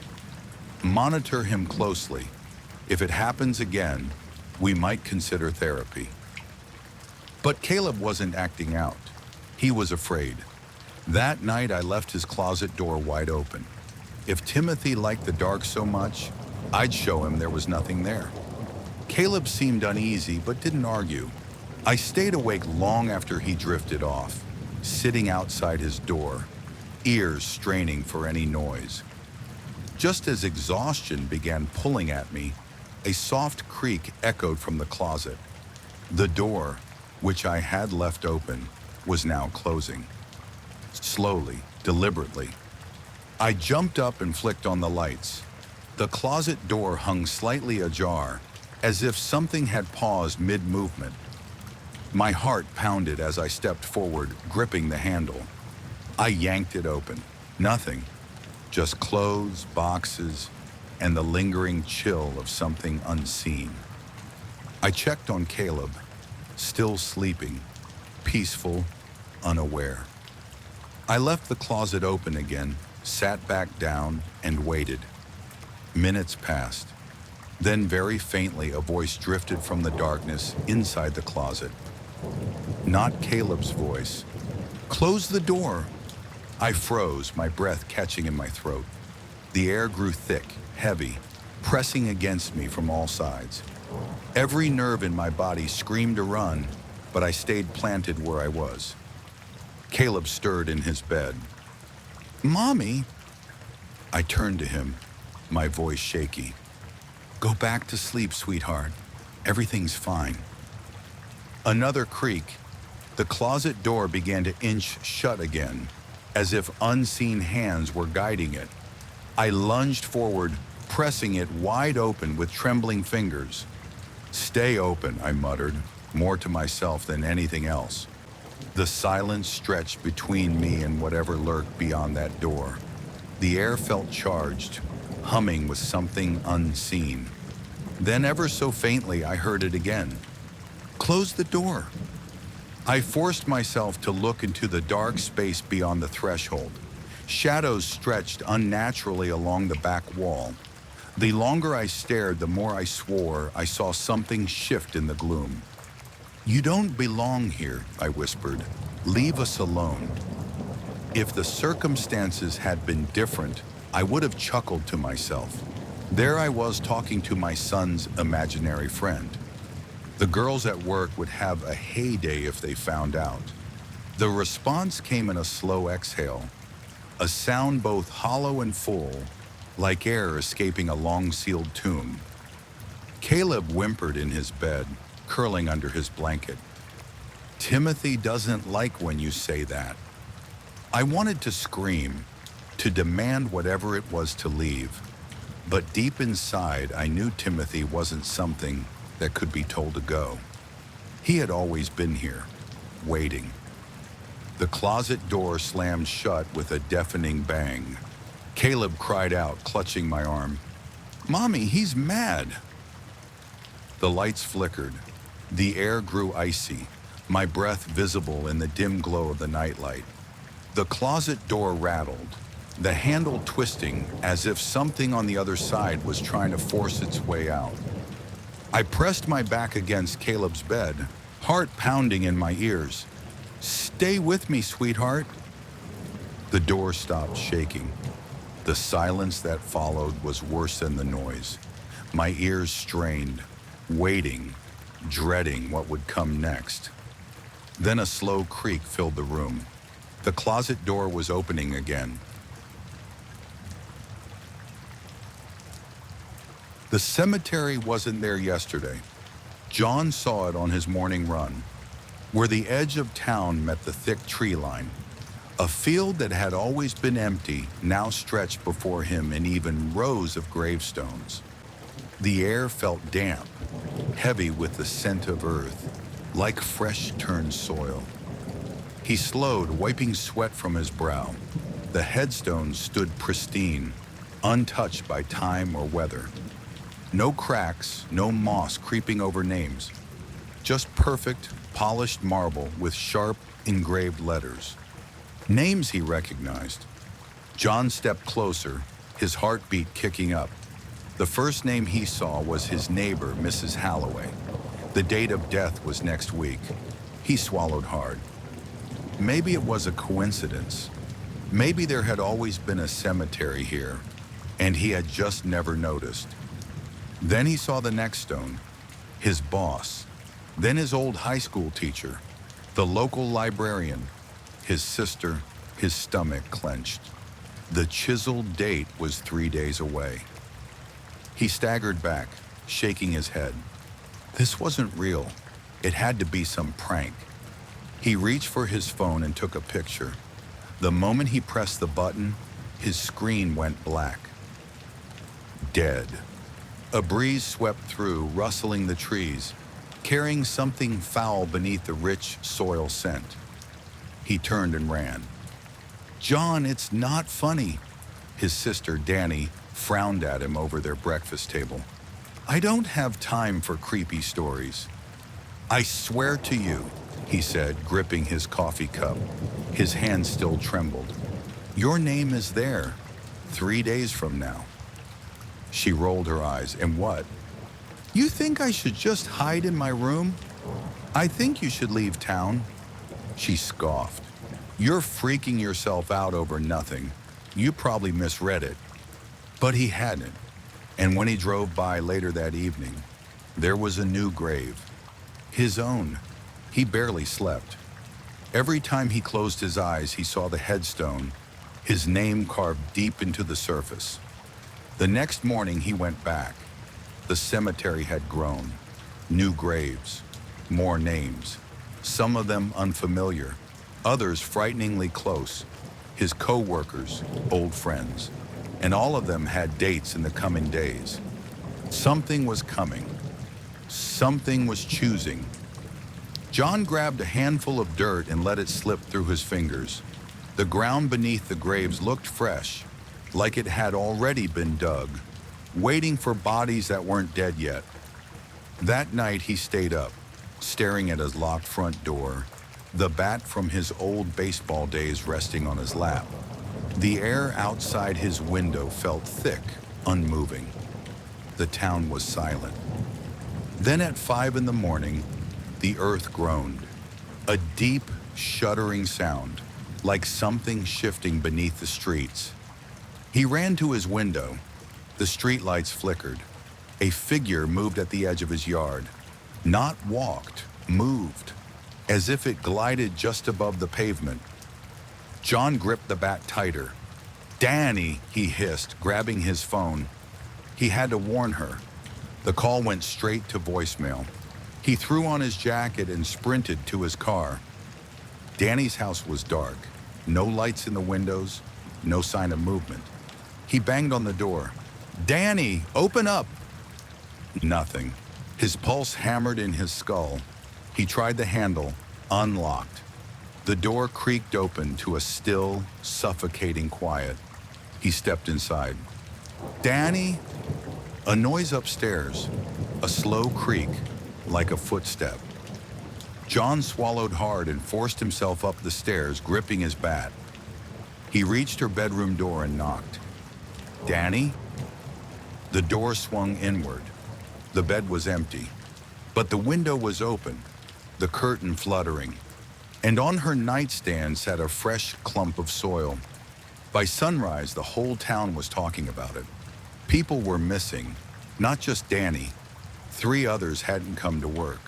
Monitor him closely. If it happens again, we might consider therapy. But Caleb wasn't acting out. He was afraid. That night, I left his closet door wide open. If Timothy liked the dark so much, I'd show him there was nothing there. Caleb seemed uneasy, but didn't argue. I stayed awake long after he drifted off, sitting outside his door, ears straining for any noise. Just as exhaustion began pulling at me, a soft creak echoed from the closet. The door, which I had left open, was now closing. Slowly, deliberately. I jumped up and flicked on the lights. The closet door hung slightly ajar, as if something had paused mid-movement. My heart pounded as I stepped forward, gripping the handle. I yanked it open. Nothing. Just clothes, boxes, and the lingering chill of something unseen. I checked on Caleb, still sleeping, peaceful, unaware. I left the closet open again, sat back down, and waited. Minutes passed. Then very faintly a voice drifted from the darkness inside the closet. Not Caleb's voice. "Close the door." I froze, my breath catching in my throat. The air grew thick, heavy, pressing against me from all sides. Every nerve in my body screamed to run, but I stayed planted where I was. Caleb stirred in his bed. "Mommy?" I turned to him, my voice shaky. "Go back to sleep, sweetheart. Everything's fine." Another creak. The closet door began to inch shut again, as if unseen hands were guiding it. I lunged forward, pressing it wide open with trembling fingers. "Stay open," I muttered, more to myself than anything else. The silence stretched between me and whatever lurked beyond that door. The air felt charged, humming with something unseen. Then ever so faintly I heard it again. "Close the door." I forced myself to look into the dark space beyond the threshold. Shadows stretched unnaturally along the back wall. The longer I stared, the more I swore I saw something shift in the gloom. "You don't belong here," I whispered. "Leave us alone." If the circumstances had been different, I would have chuckled to myself. There I was talking to my son's imaginary friend. The girls at work would have a heyday if they found out. The response came in a slow exhale, a sound both hollow and full, like air escaping a long-sealed tomb. Caleb whimpered in his bed, curling under his blanket. "Timothy doesn't like when you say that." I wanted to scream, to demand whatever it was to leave. But deep inside, I knew Timothy wasn't something that could be told to go. He had always been here, waiting. The closet door slammed shut with a deafening bang. Caleb cried out, clutching my arm. "Mommy, he's mad." The lights flickered. The air grew icy, my breath visible in the dim glow of the nightlight. The closet door rattled, the handle twisting as if something on the other side was trying to force its way out. I pressed my back against Caleb's bed, heart pounding in my ears. "Stay with me, sweetheart." The door stopped shaking. The silence that followed was worse than the noise. My ears strained, waiting, dreading what would come next. Then a slow creak filled the room. The closet door was opening again. The cemetery wasn't there yesterday. John saw it on his morning run, where the edge of town met the thick tree line. A field that had always been empty now stretched before him in even rows of gravestones. The air felt damp, heavy with the scent of earth, like fresh-turned soil. He slowed, wiping sweat from his brow. The headstones stood pristine, untouched by time or weather. No cracks, no moss creeping over names. Just perfect, polished marble with sharp, engraved letters. Names he recognized. John stepped closer, his heartbeat kicking up. The first name he saw was his neighbor, Mrs. Halloway. The date of death was next week. He swallowed hard. Maybe it was a coincidence. Maybe there had always been a cemetery here, and he had just never noticed. Then he saw the next stone, his boss, then his old high school teacher, the local librarian, his sister. His stomach clenched. The chiseled date was 3 days away. He staggered back, shaking his head. This wasn't real. It had to be some prank. He reached for his phone and took a picture. The moment he pressed the button, his screen went black. Dead. A breeze swept through, rustling the trees, carrying something foul beneath the rich soil scent. He turned and ran. "John, it's not funny." His sister, Danny, frowned at him over their breakfast table. "I don't have time for creepy stories." "I swear to you," he said, gripping his coffee cup. His hand still trembled. "Your name is there 3 days from now." She rolled her eyes. "And what? You think I should just hide in my room? I think you should leave town." She scoffed. "You're freaking yourself out over nothing. You probably misread it." But he hadn't. And when he drove by later that evening, there was a new grave. His own. He barely slept. Every time he closed his eyes, he saw the headstone, his name carved deep into the surface. The next morning, he went back. The cemetery had grown. New graves, more names, some of them unfamiliar, others frighteningly close, his co-workers, old friends, and all of them had dates in the coming days. Something was coming. Something was choosing. John grabbed a handful of dirt and let it slip through his fingers. The ground beneath the graves looked fresh, like it had already been dug, waiting for bodies that weren't dead yet. That night he stayed up, staring at his locked front door, the bat from his old baseball days resting on his lap. The air outside his window felt thick, unmoving. The town was silent. Then at 5 in the morning, the earth groaned, a deep, shuddering sound, like something shifting beneath the streets. He ran to his window. The streetlights flickered. A figure moved at the edge of his yard. Not walked, moved, as if it glided just above the pavement. John gripped the bat tighter. "Danny," he hissed, grabbing his phone. He had to warn her. The call went straight to voicemail. He threw on his jacket and sprinted to his car. Danny's house was dark. No lights in the windows, no sign of movement. He banged on the door. "Danny, open up!" Nothing. His pulse hammered in his skull. He tried the handle, unlocked. The door creaked open to a still, suffocating quiet. He stepped inside. "Danny?" A noise upstairs, a slow creak, like a footstep. John swallowed hard and forced himself up the stairs, gripping his bat. He reached her bedroom door and knocked. "Danny?" The door swung inward. The bed was empty, but the window was open, the curtain fluttering, and on her nightstand sat a fresh clump of soil. By sunrise, the whole town was talking about it. People were missing, not just Danny. 3 others hadn't come to work.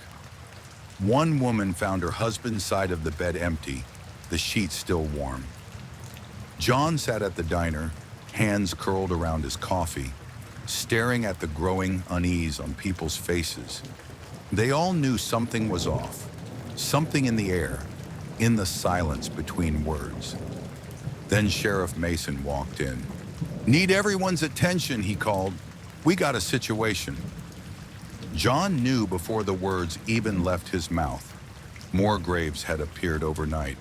One woman found her husband's side of the bed empty, the sheets still warm. John sat at the diner, hands curled around his coffee, staring at the growing unease on people's faces. They all knew something was off, something in the air, in the silence between words. Then Sheriff Mason walked in. "Need everyone's attention," he called. "We got a situation." John knew before the words even left his mouth. More graves had appeared overnight.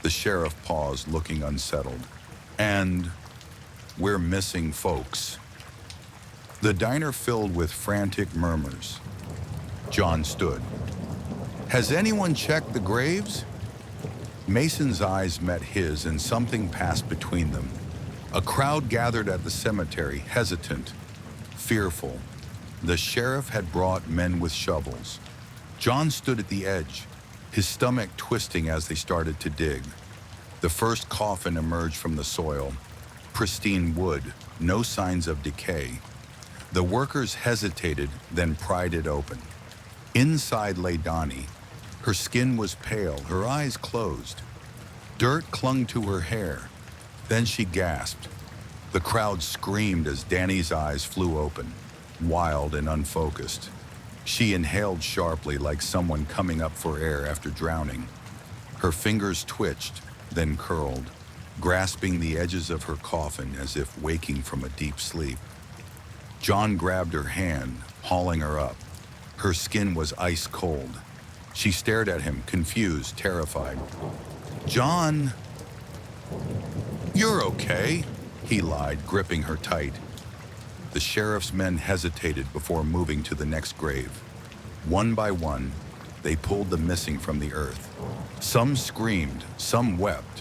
The sheriff paused, looking unsettled. "And we're missing folks." The diner filled with frantic murmurs. John stood. "Has anyone checked the graves?" Mason's eyes met his and something passed between them. A crowd gathered at the cemetery, hesitant, fearful. The sheriff had brought men with shovels. John stood at the edge, his stomach twisting as they started to dig. The first coffin emerged from the soil. Pristine wood, no signs of decay. The workers hesitated, then pried it open. Inside lay Donnie. Her skin was pale, her eyes closed. Dirt clung to her hair. Then she gasped. The crowd screamed as Danny's eyes flew open, wild and unfocused. She inhaled sharply like someone coming up for air after drowning. Her fingers twitched, then curled, grasping the edges of her coffin as if waking from a deep sleep. John grabbed her hand, hauling her up. Her skin was ice cold. She stared at him, confused, terrified. "John, you're okay," he lied, gripping her tight. The sheriff's men hesitated before moving to the next grave. One by one, they pulled the missing from the earth. Some screamed, some wept.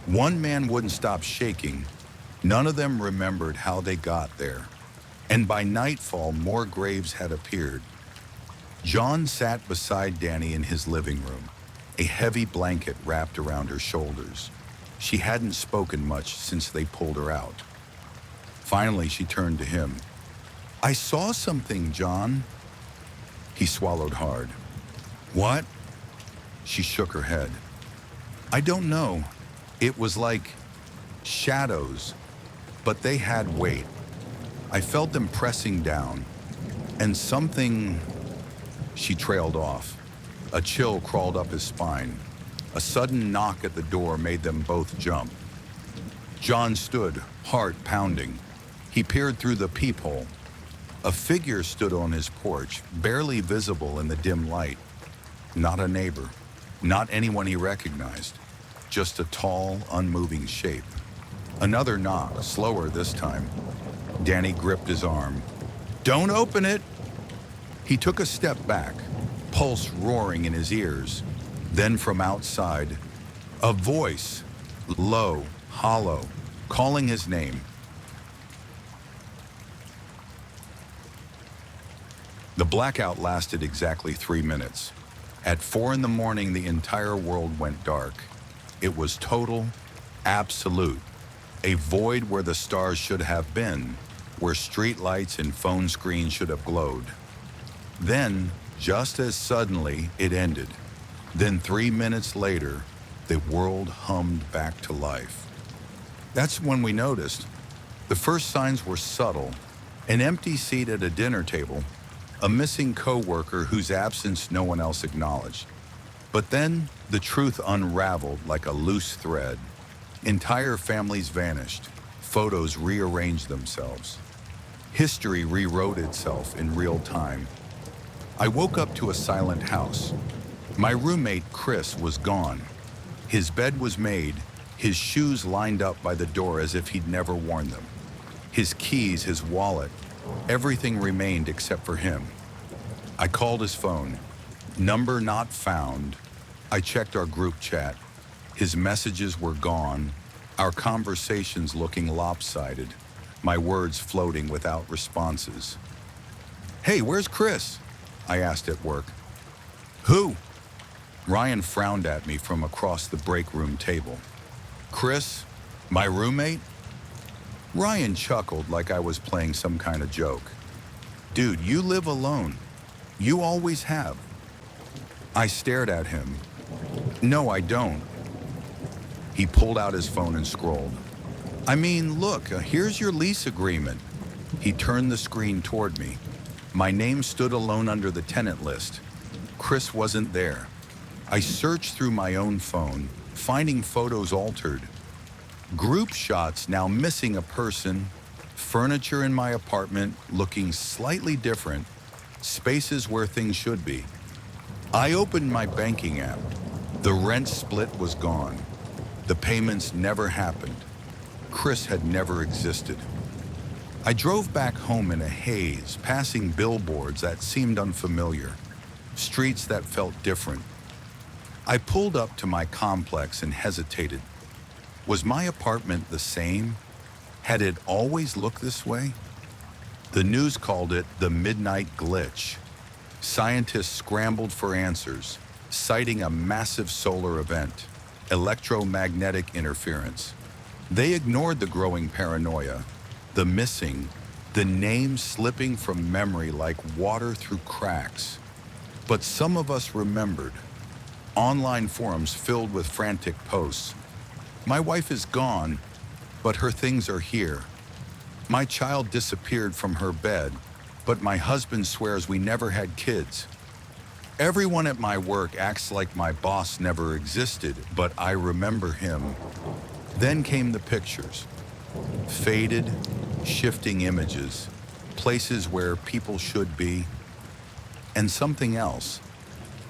One man wouldn't stop shaking. None of them remembered how they got there. And by nightfall, more graves had appeared. John sat beside Danny in his living room, a heavy blanket wrapped around her shoulders. She hadn't spoken much since they pulled her out. Finally, she turned to him. "I saw something, John." He swallowed hard. "What?" She shook her head. "I don't know. It was like shadows, but they had weight. I felt them pressing down, and something..." She trailed off. A chill crawled up his spine. A sudden knock at the door made them both jump. John stood, heart pounding. He peered through the peephole. A figure stood on his porch, barely visible in the dim light. Not a neighbor, not anyone he recognized, just a tall, unmoving shape. Another knock, slower this time. Danny gripped his arm. "Don't open it!" He took a step back, pulse roaring in his ears. Then from outside, a voice, low, hollow, calling his name. The blackout lasted exactly 3 minutes. At 4 a.m, the entire world went dark. It was total, absolute, a void where the stars should have been, where street lights and phone screens should have glowed. Then, just as suddenly, it ended. Then 3 minutes later, the world hummed back to life. That's when we noticed. The first signs were subtle. An empty seat at a dinner table, a missing coworker whose absence no one else acknowledged. But then the truth unraveled like a loose thread. Entire families vanished. Photos rearranged themselves. History rewrote itself in real time. I woke up to a silent house. My roommate, Chris, was gone. His bed was made, his shoes lined up by the door as if he'd never worn them. His keys, his wallet, everything remained except for him. I called his phone. Number not found. I checked our group chat. His messages were gone, our conversations looking lopsided, my words floating without responses. "Hey, where's Chris?" I asked at work. "Who?" Ryan frowned at me from across the break room table. "Chris? My roommate?" Ryan chuckled like I was playing some kind of joke. "Dude, you live alone. You always have." I stared at him. "No, I don't." He pulled out his phone and scrolled. "I mean, look, here's your lease agreement." He turned the screen toward me. My name stood alone under the tenant list. Chris wasn't there. I searched through my own phone, finding photos altered. Group shots now missing a person, furniture in my apartment looking slightly different, spaces where things should be. I opened my banking app. The rent split was gone. The payments never happened. Chris had never existed. I drove back home in a haze, passing billboards that seemed unfamiliar, streets that felt different. I pulled up to my complex and hesitated. Was my apartment the same? Had it always looked this way? The news called it the midnight glitch. Scientists scrambled for answers, citing a massive solar event, electromagnetic interference. They ignored the growing paranoia, the missing, the names slipping from memory like water through cracks. But some of us remembered. Online forums filled with frantic posts. "My wife is gone, but her things are here. My child disappeared from her bed, but my husband swears we never had kids. Everyone at my work acts like my boss never existed, but I remember him. Then came the pictures. Faded, shifting images, places where people should be, and something else.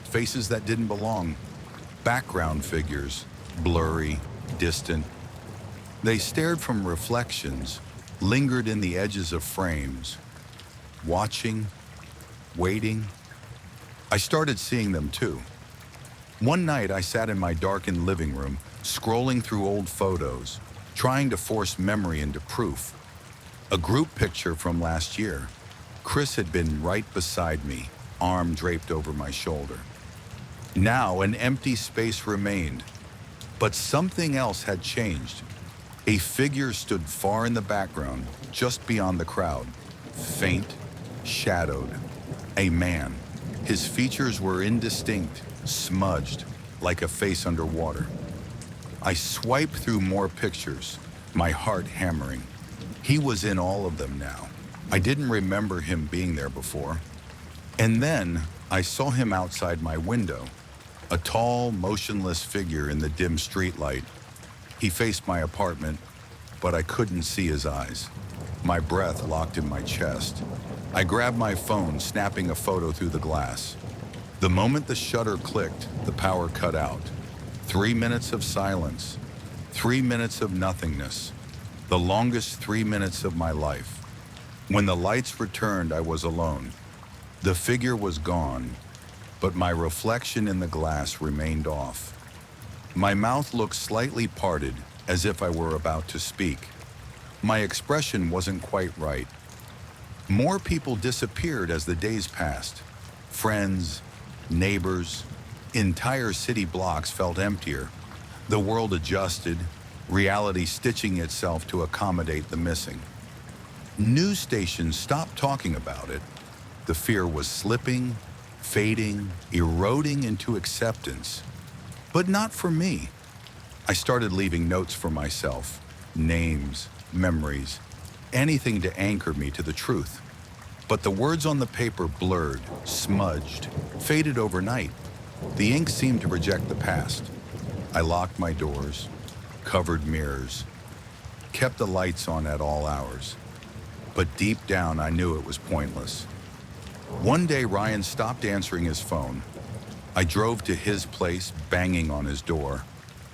Faces that didn't belong. Background figures, blurry, distant. They stared from reflections, lingered in the edges of frames, watching, waiting. I started seeing them too. One night I sat in my darkened living room, scrolling through old photos, trying to force memory into proof. A group picture from last year. Chris had been right beside me, arm draped over my shoulder. Now an empty space remained, but something else had changed. A figure stood far in the background, just beyond the crowd, faint, shadowed. A man. His features were indistinct, smudged, like a face underwater. I swiped through more pictures, my heart hammering. He was in all of them now. I didn't remember him being there before. And then I saw him outside my window, a tall, motionless figure in the dim streetlight. He faced my apartment, but I couldn't see his eyes. My breath locked in my chest. I grabbed my phone, snapping a photo through the glass. The moment the shutter clicked, the power cut out. 3 minutes of silence. 3 minutes of nothingness. The longest 3 minutes of my life. When the lights returned, I was alone. The figure was gone, but my reflection in the glass remained off. My mouth looked slightly parted, as if I were about to speak. My expression wasn't quite right. More people disappeared as the days passed. Friends, neighbors, entire city blocks felt emptier. The world adjusted, reality stitching itself to accommodate the missing. News stations stopped talking about it. The fear was slipping, fading, eroding into acceptance. But not for me. I started leaving notes for myself, names, memories, anything to anchor me to the truth. But the words on the paper blurred, smudged, faded overnight. The ink seemed to reject the past. I locked my doors, covered mirrors, kept the lights on at all hours. But deep down, I knew it was pointless. One day, Ryan stopped answering his phone. I drove to his place, banging on his door.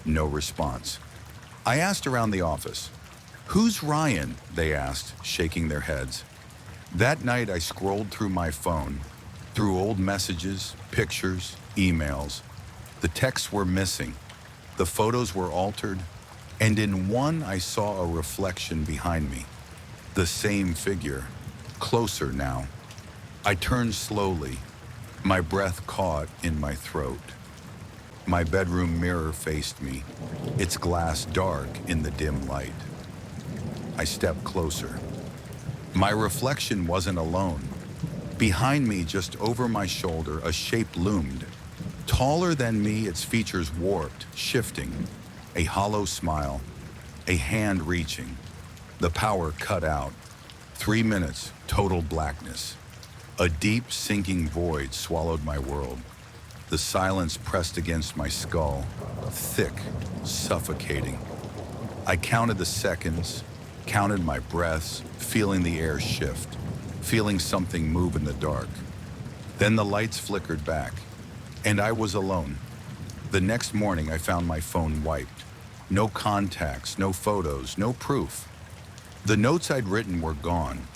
No response. I asked around the office. "Who's Ryan?" they asked, shaking their heads. That night, I scrolled through my phone, through old messages, pictures, emails. The texts were missing. The photos were altered. And in one, I saw a reflection behind me. The same figure, closer now. I turned slowly, my breath caught in my throat. My bedroom mirror faced me, its glass dark in the dim light. I stepped closer. My reflection wasn't alone. Behind me, just over my shoulder, a shape loomed. Taller than me, its features warped, shifting. A hollow smile, a hand reaching. The power cut out. 3 minutes, total blackness. A deep, sinking void swallowed my world. The silence pressed against my skull, thick, suffocating. I counted the seconds, counted my breaths, feeling the air shift, feeling something move in the dark. Then the lights flickered back, and I was alone. The next morning, I found my phone wiped. No contacts, no photos, no proof. The notes I'd written were gone.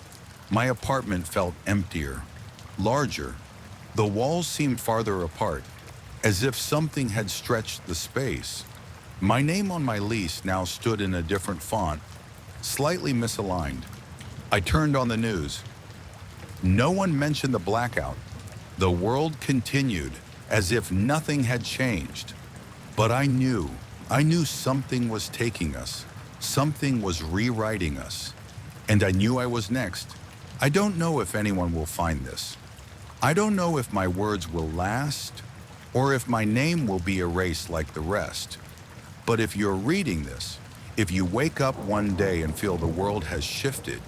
My apartment felt emptier, larger. The walls seemed farther apart, as if something had stretched the space. My name on my lease now stood in a different font, slightly misaligned. I turned on the news. No one mentioned the blackout. The world continued, as if nothing had changed. But I knew something was taking us. Something was rewriting us. And I knew I was next. I don't know if anyone will find this. I don't know if my words will last, or if my name will be erased like the rest. But if you're reading this, if you wake up one day and feel the world has shifted,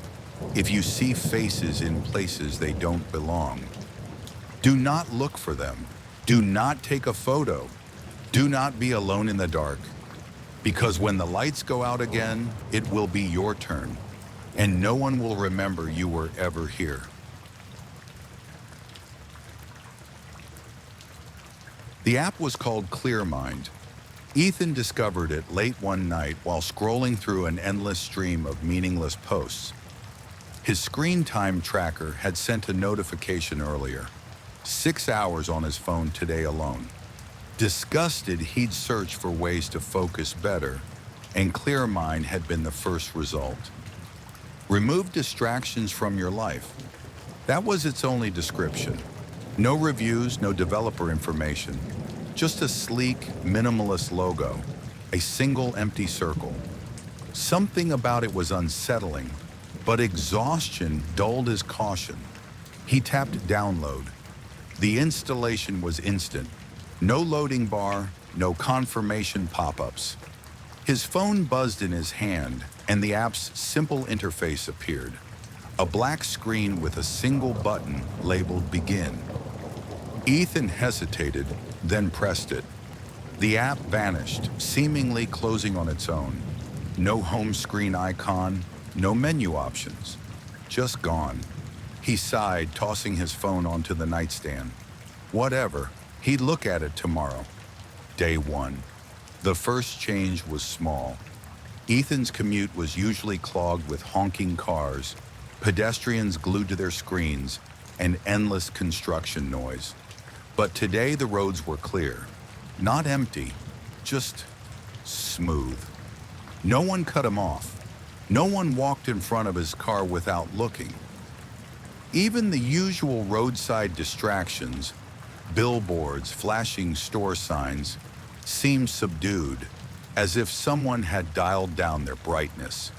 If you see faces in places they don't belong, do not look for them. Do not take a photo. Do not be alone in the dark, because when the lights go out again, it will be your turn, and no one will remember you were ever here. The app was called ClearMind. Ethan discovered it late one night while scrolling through an endless stream of meaningless posts. His screen time tracker had sent a notification earlier. 6 hours on his phone today alone. Disgusted, he'd searched for ways to focus better, and ClearMind had been the first result. Remove distractions from your life. That was its only description. No reviews, no developer information. Just a sleek, minimalist logo, a single empty circle. Something about it was unsettling, but exhaustion dulled his caution. He tapped download. The installation was instant. No loading bar, no confirmation pop-ups. His phone buzzed in his hand, and the app's simple interface appeared. A black screen with a single button labeled Begin. Ethan hesitated, then pressed it. The app vanished, seemingly closing on its own. No home screen icon, no menu options. Just gone. He sighed, tossing his phone onto the nightstand. Whatever, he'd look at it tomorrow. Day 1. The first change was small. Ethan's commute was usually clogged with honking cars, pedestrians glued to their screens, and endless construction noise. But today the roads were clear. Not empty, just smooth. No one cut him off. No one walked in front of his car without looking. Even the usual roadside distractions, billboards, flashing store signs, seemed subdued, as if someone had dialed down their brightness.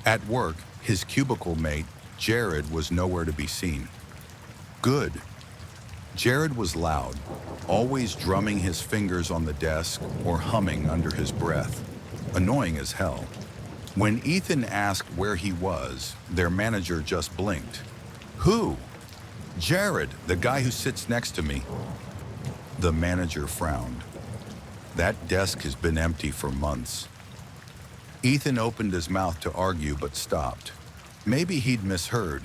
At work, his cubicle mate, Jared, was nowhere to be seen. Good. Jared was loud, always drumming his fingers on the desk or humming under his breath. Annoying as hell. When Ethan asked where he was, their manager just blinked. Who? Jared, the guy who sits next to me. The manager frowned. That desk has been empty for months. Ethan opened his mouth to argue but stopped. Maybe he'd misheard.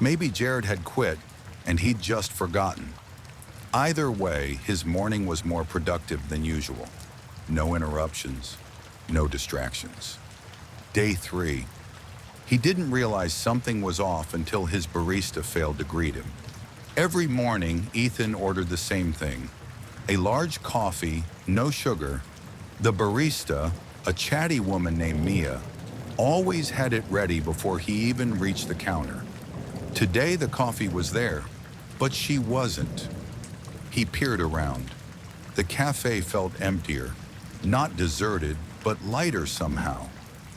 Maybe Jared had quit and he'd just forgotten. Either way, his morning was more productive than usual. No interruptions, no distractions. Day 3. He didn't realize something was off until his barista failed to greet him. Every morning, Ethan ordered the same thing. A large coffee, no sugar. The barista, a chatty woman named Mia, always had it ready before he even reached the counter. Today the coffee was there, but she wasn't. He peered around. The cafe felt emptier, not deserted, but lighter somehow,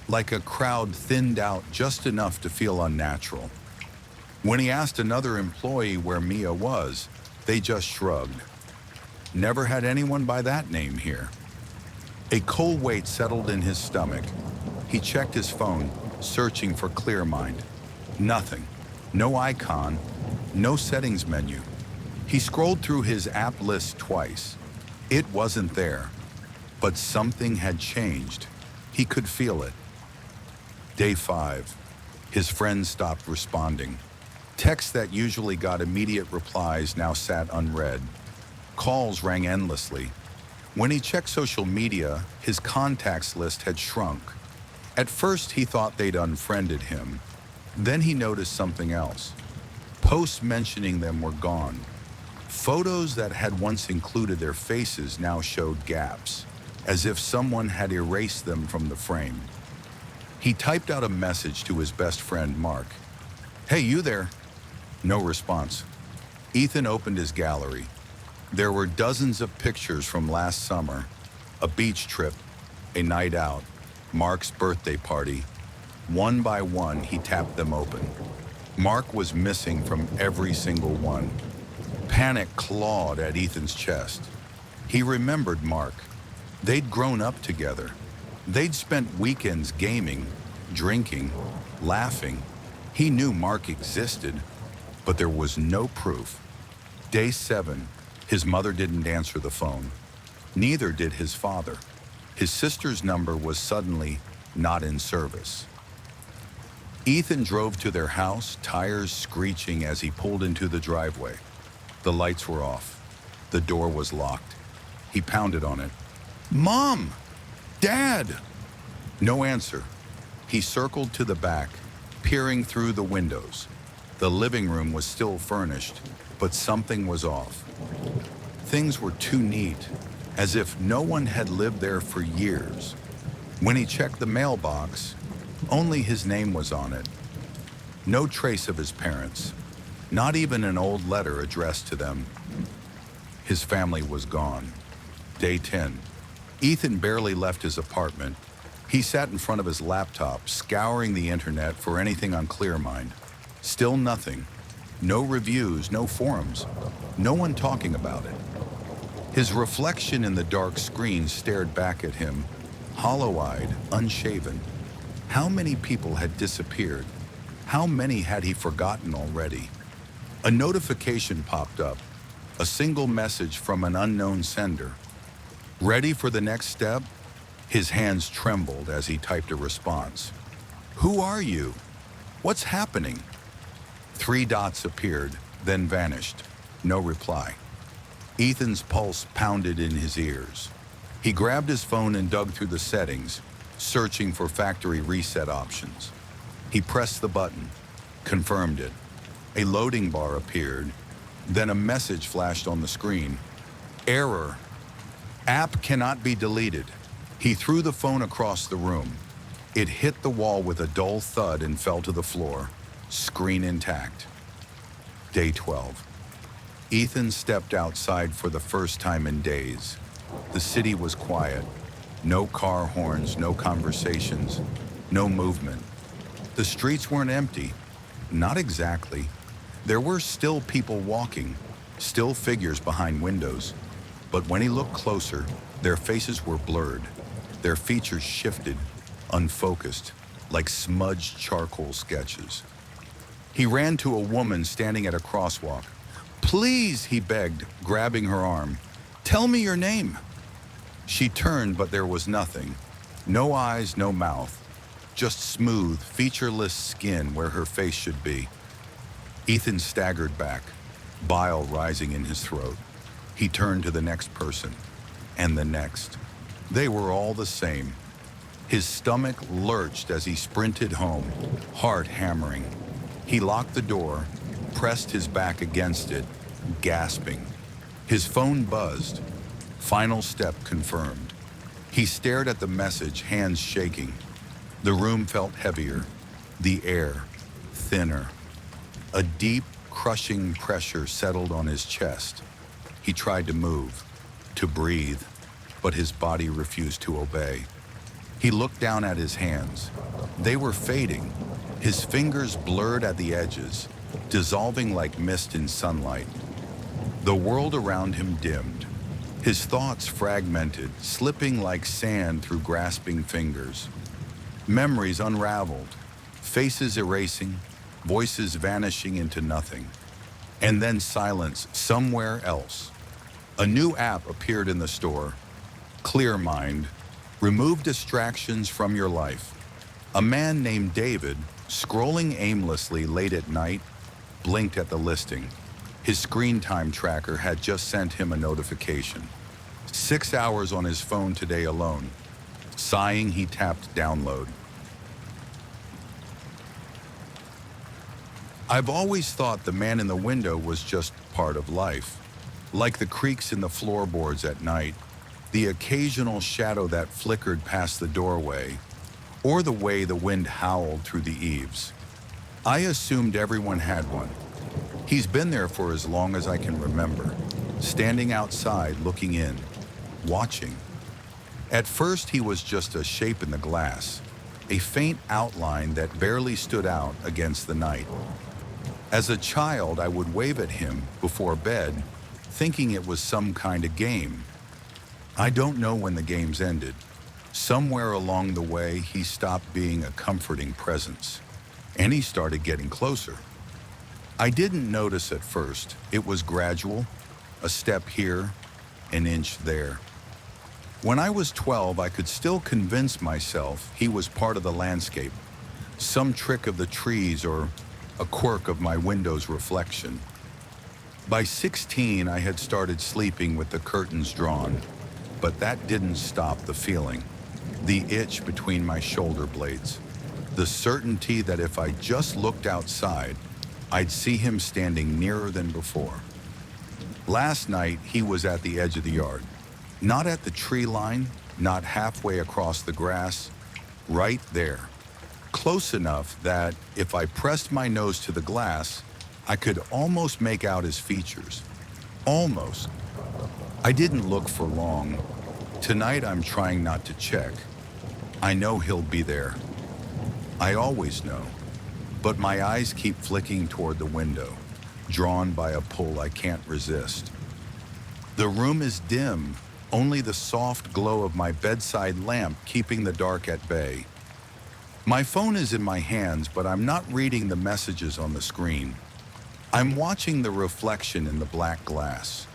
like a crowd thinned out just enough to feel unnatural. When he asked another employee where Mia was, they just shrugged. Never had anyone by that name here. A cold weight settled in his stomach. He checked his phone, searching for ClearMind. Nothing. No icon, no settings menu. He scrolled through his app list twice. It wasn't there, but something had changed. He could feel it. Day 5. His friends stopped responding. Texts that usually got immediate replies now sat unread. Calls rang endlessly. When he checked social media, his contacts list had shrunk. At first, he thought they'd unfriended him. Then he noticed something else. Posts mentioning them were gone. Photos that had once included their faces now showed gaps, as if someone had erased them from the frame. He typed out a message to his best friend, Mark. "Hey, you there?" No response. Ethan opened his gallery. There were dozens of pictures from last summer, a beach trip, a night out, Mark's birthday party. One by one, he tapped them open. Mark was missing from every single one. Panic clawed at Ethan's chest. He remembered Mark. They'd grown up together. They'd spent weekends gaming, drinking, laughing. He knew Mark existed, but there was no proof. Day 7, his mother didn't answer the phone. Neither did his father. His sister's number was suddenly not in service. Ethan drove to their house, tires screeching as he pulled into the driveway. The lights were off. The door was locked. He pounded on it. "Mom! Dad!" No answer. He circled to the back, peering through the windows. The living room was still furnished, but something was off. Things were too neat, as if no one had lived there for years. When he checked the mailbox, only his name was on it. No trace of his parents, not even an old letter addressed to them. His family was gone. Day 10. Ethan barely left his apartment. He sat in front of his laptop, scouring the internet for anything on Clearmind. Still nothing. No reviews, no forums. No one talking about it. His reflection in the dark screen stared back at him, hollow-eyed, unshaven. How many people had disappeared? How many had he forgotten already? A notification popped up, a single message from an unknown sender. Ready for the next step? His hands trembled as he typed a response. "Who are you? What's happening?" 3 dots appeared, then vanished. No reply. Ethan's pulse pounded in his ears. He grabbed his phone and dug through the settings, searching for factory reset options. He pressed the button, confirmed it. A loading bar appeared, then a message flashed on the screen. "Error. App cannot be deleted." He threw the phone across the room. It hit the wall with a dull thud and fell to the floor, screen intact. Day 12. Ethan stepped outside for the first time in days. The city was quiet. No car horns, no conversations, no movement. The streets weren't empty. Not exactly. There were still people walking, still figures behind windows. But when he looked closer, their faces were blurred. Their features shifted, unfocused, like smudged charcoal sketches. He ran to a woman standing at a crosswalk. "Please," he begged, grabbing her arm. "Tell me your name." She turned, but there was nothing. No eyes, no mouth. Just smooth, featureless skin where her face should be. Ethan staggered back, bile rising in his throat. He turned to the next person, and the next. They were all the same. His stomach lurched as he sprinted home, heart hammering. He locked the door, pressed his back against it, gasping. His phone buzzed. Final step confirmed. He stared at the message, hands shaking. The room felt heavier, the air thinner. A deep, crushing pressure settled on his chest. He tried to move, to breathe, but his body refused to obey. He looked down at his hands. They were fading, his fingers blurred at the edges, dissolving like mist in sunlight. The world around him dimmed. His thoughts fragmented, slipping like sand through grasping fingers. Memories unraveled, faces erasing, voices vanishing into nothing. And then silence somewhere else. A new app appeared in the store. Clearmind. Remove distractions from your life. A man named David, scrolling aimlessly late at night, blinked at the listing. His screen time tracker had just sent him a notification. 6 hours on his phone today alone. Sighing, he tapped download. I've always thought the man in the window was just part of life. Like the creaks in the floorboards at night, the occasional shadow that flickered past the doorway, or the way the wind howled through the eaves. I assumed everyone had one. He's been there for as long as I can remember, standing outside looking in, watching. At first he was just a shape in the glass, a faint outline that barely stood out against the night. As a child, I would wave at him before bed, thinking it was some kind of game. I don't know when the games ended. Somewhere along the way, he stopped being a comforting presence, and he started getting closer. I didn't notice at first. It was gradual, a step here, an inch there. When I was 12, I could still convince myself he was part of the landscape, some trick of the trees or a quirk of my window's reflection. By 16, I had started sleeping with the curtains drawn, but that didn't stop the feeling, the itch between my shoulder blades, the certainty that if I just looked outside, I'd see him standing nearer than before. Last night, he was at the edge of the yard, not at the tree line, not halfway across the grass, right there, close enough that if I pressed my nose to the glass, I could almost make out his features. Almost. I didn't look for long. Tonight I'm trying not to check. I know he'll be there. I always know. But my eyes keep flicking toward the window, drawn by a pull I can't resist. The room is dim, only the soft glow of my bedside lamp keeping the dark at bay. My phone is in my hands, but I'm not reading the messages on the screen. I'm watching the reflection in the black glass.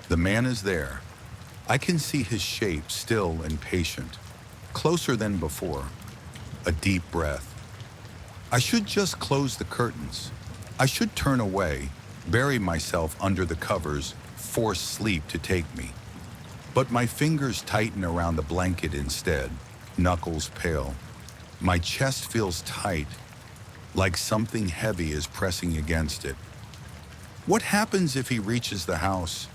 The man is there. I can see his shape, still and patient, closer than before. A deep breath. I should just close the curtains. I should turn away, bury myself under the covers, force sleep to take me. But my fingers tighten around the blanket instead, knuckles pale. My chest feels tight, like something heavy is pressing against it. What happens if he reaches the house?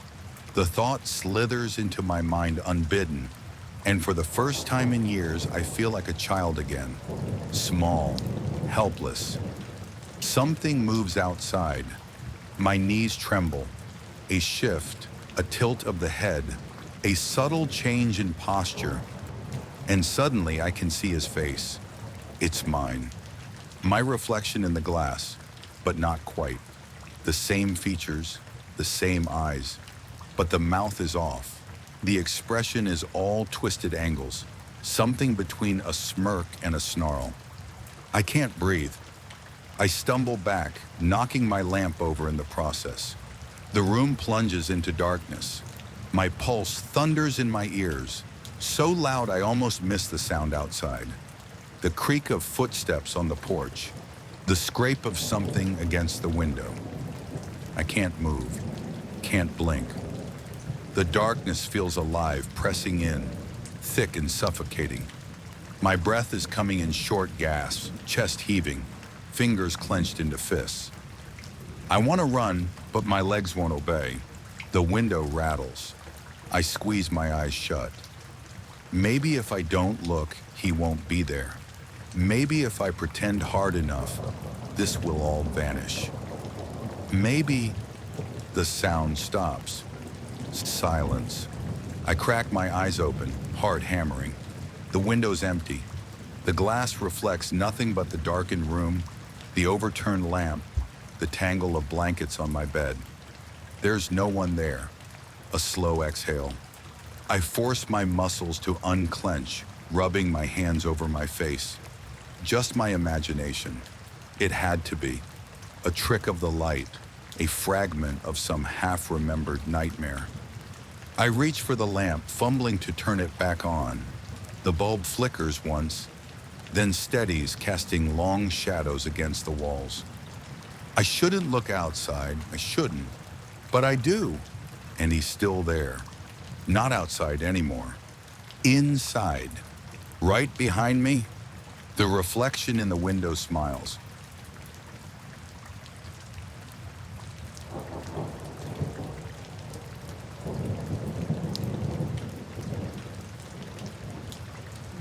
The thought slithers into my mind unbidden, and for the first time in years, I feel like a child again. Small, helpless. Something moves outside. My knees tremble. A shift, a tilt of the head, a subtle change in posture. And suddenly I can see his face. It's mine. My reflection in the glass, but not quite. The same features, the same eyes, but the mouth is off. The expression is all twisted angles, something between a smirk and a snarl. I can't breathe. I stumble back, knocking my lamp over in the process. The room plunges into darkness. My pulse thunders in my ears, so loud I almost miss the sound outside. The creak of footsteps on the porch, the scrape of something against the window. I can't move, can't blink. The darkness feels alive, pressing in, thick and suffocating. My breath is coming in short gasps, chest heaving, fingers clenched into fists. I want to run, but my legs won't obey. The window rattles. I squeeze my eyes shut. Maybe if I don't look, he won't be there. Maybe if I pretend hard enough, this will all vanish. Maybe the sound stops. Silence. I crack my eyes open, heart hammering. The window's empty. The glass reflects nothing but the darkened room, the overturned lamp, the tangle of blankets on my bed. There's no one there. A slow exhale. I force my muscles to unclench, rubbing my hands over my face. Just my imagination. It had to be. A trick of the light, a fragment of some half-remembered nightmare. I reach for the lamp, fumbling to turn it back on. The bulb flickers once, then steadies, casting long shadows against the walls. I shouldn't look outside, I shouldn't, but I do, and he's still there. Not outside anymore. Inside. Right behind me, the reflection in the window smiles.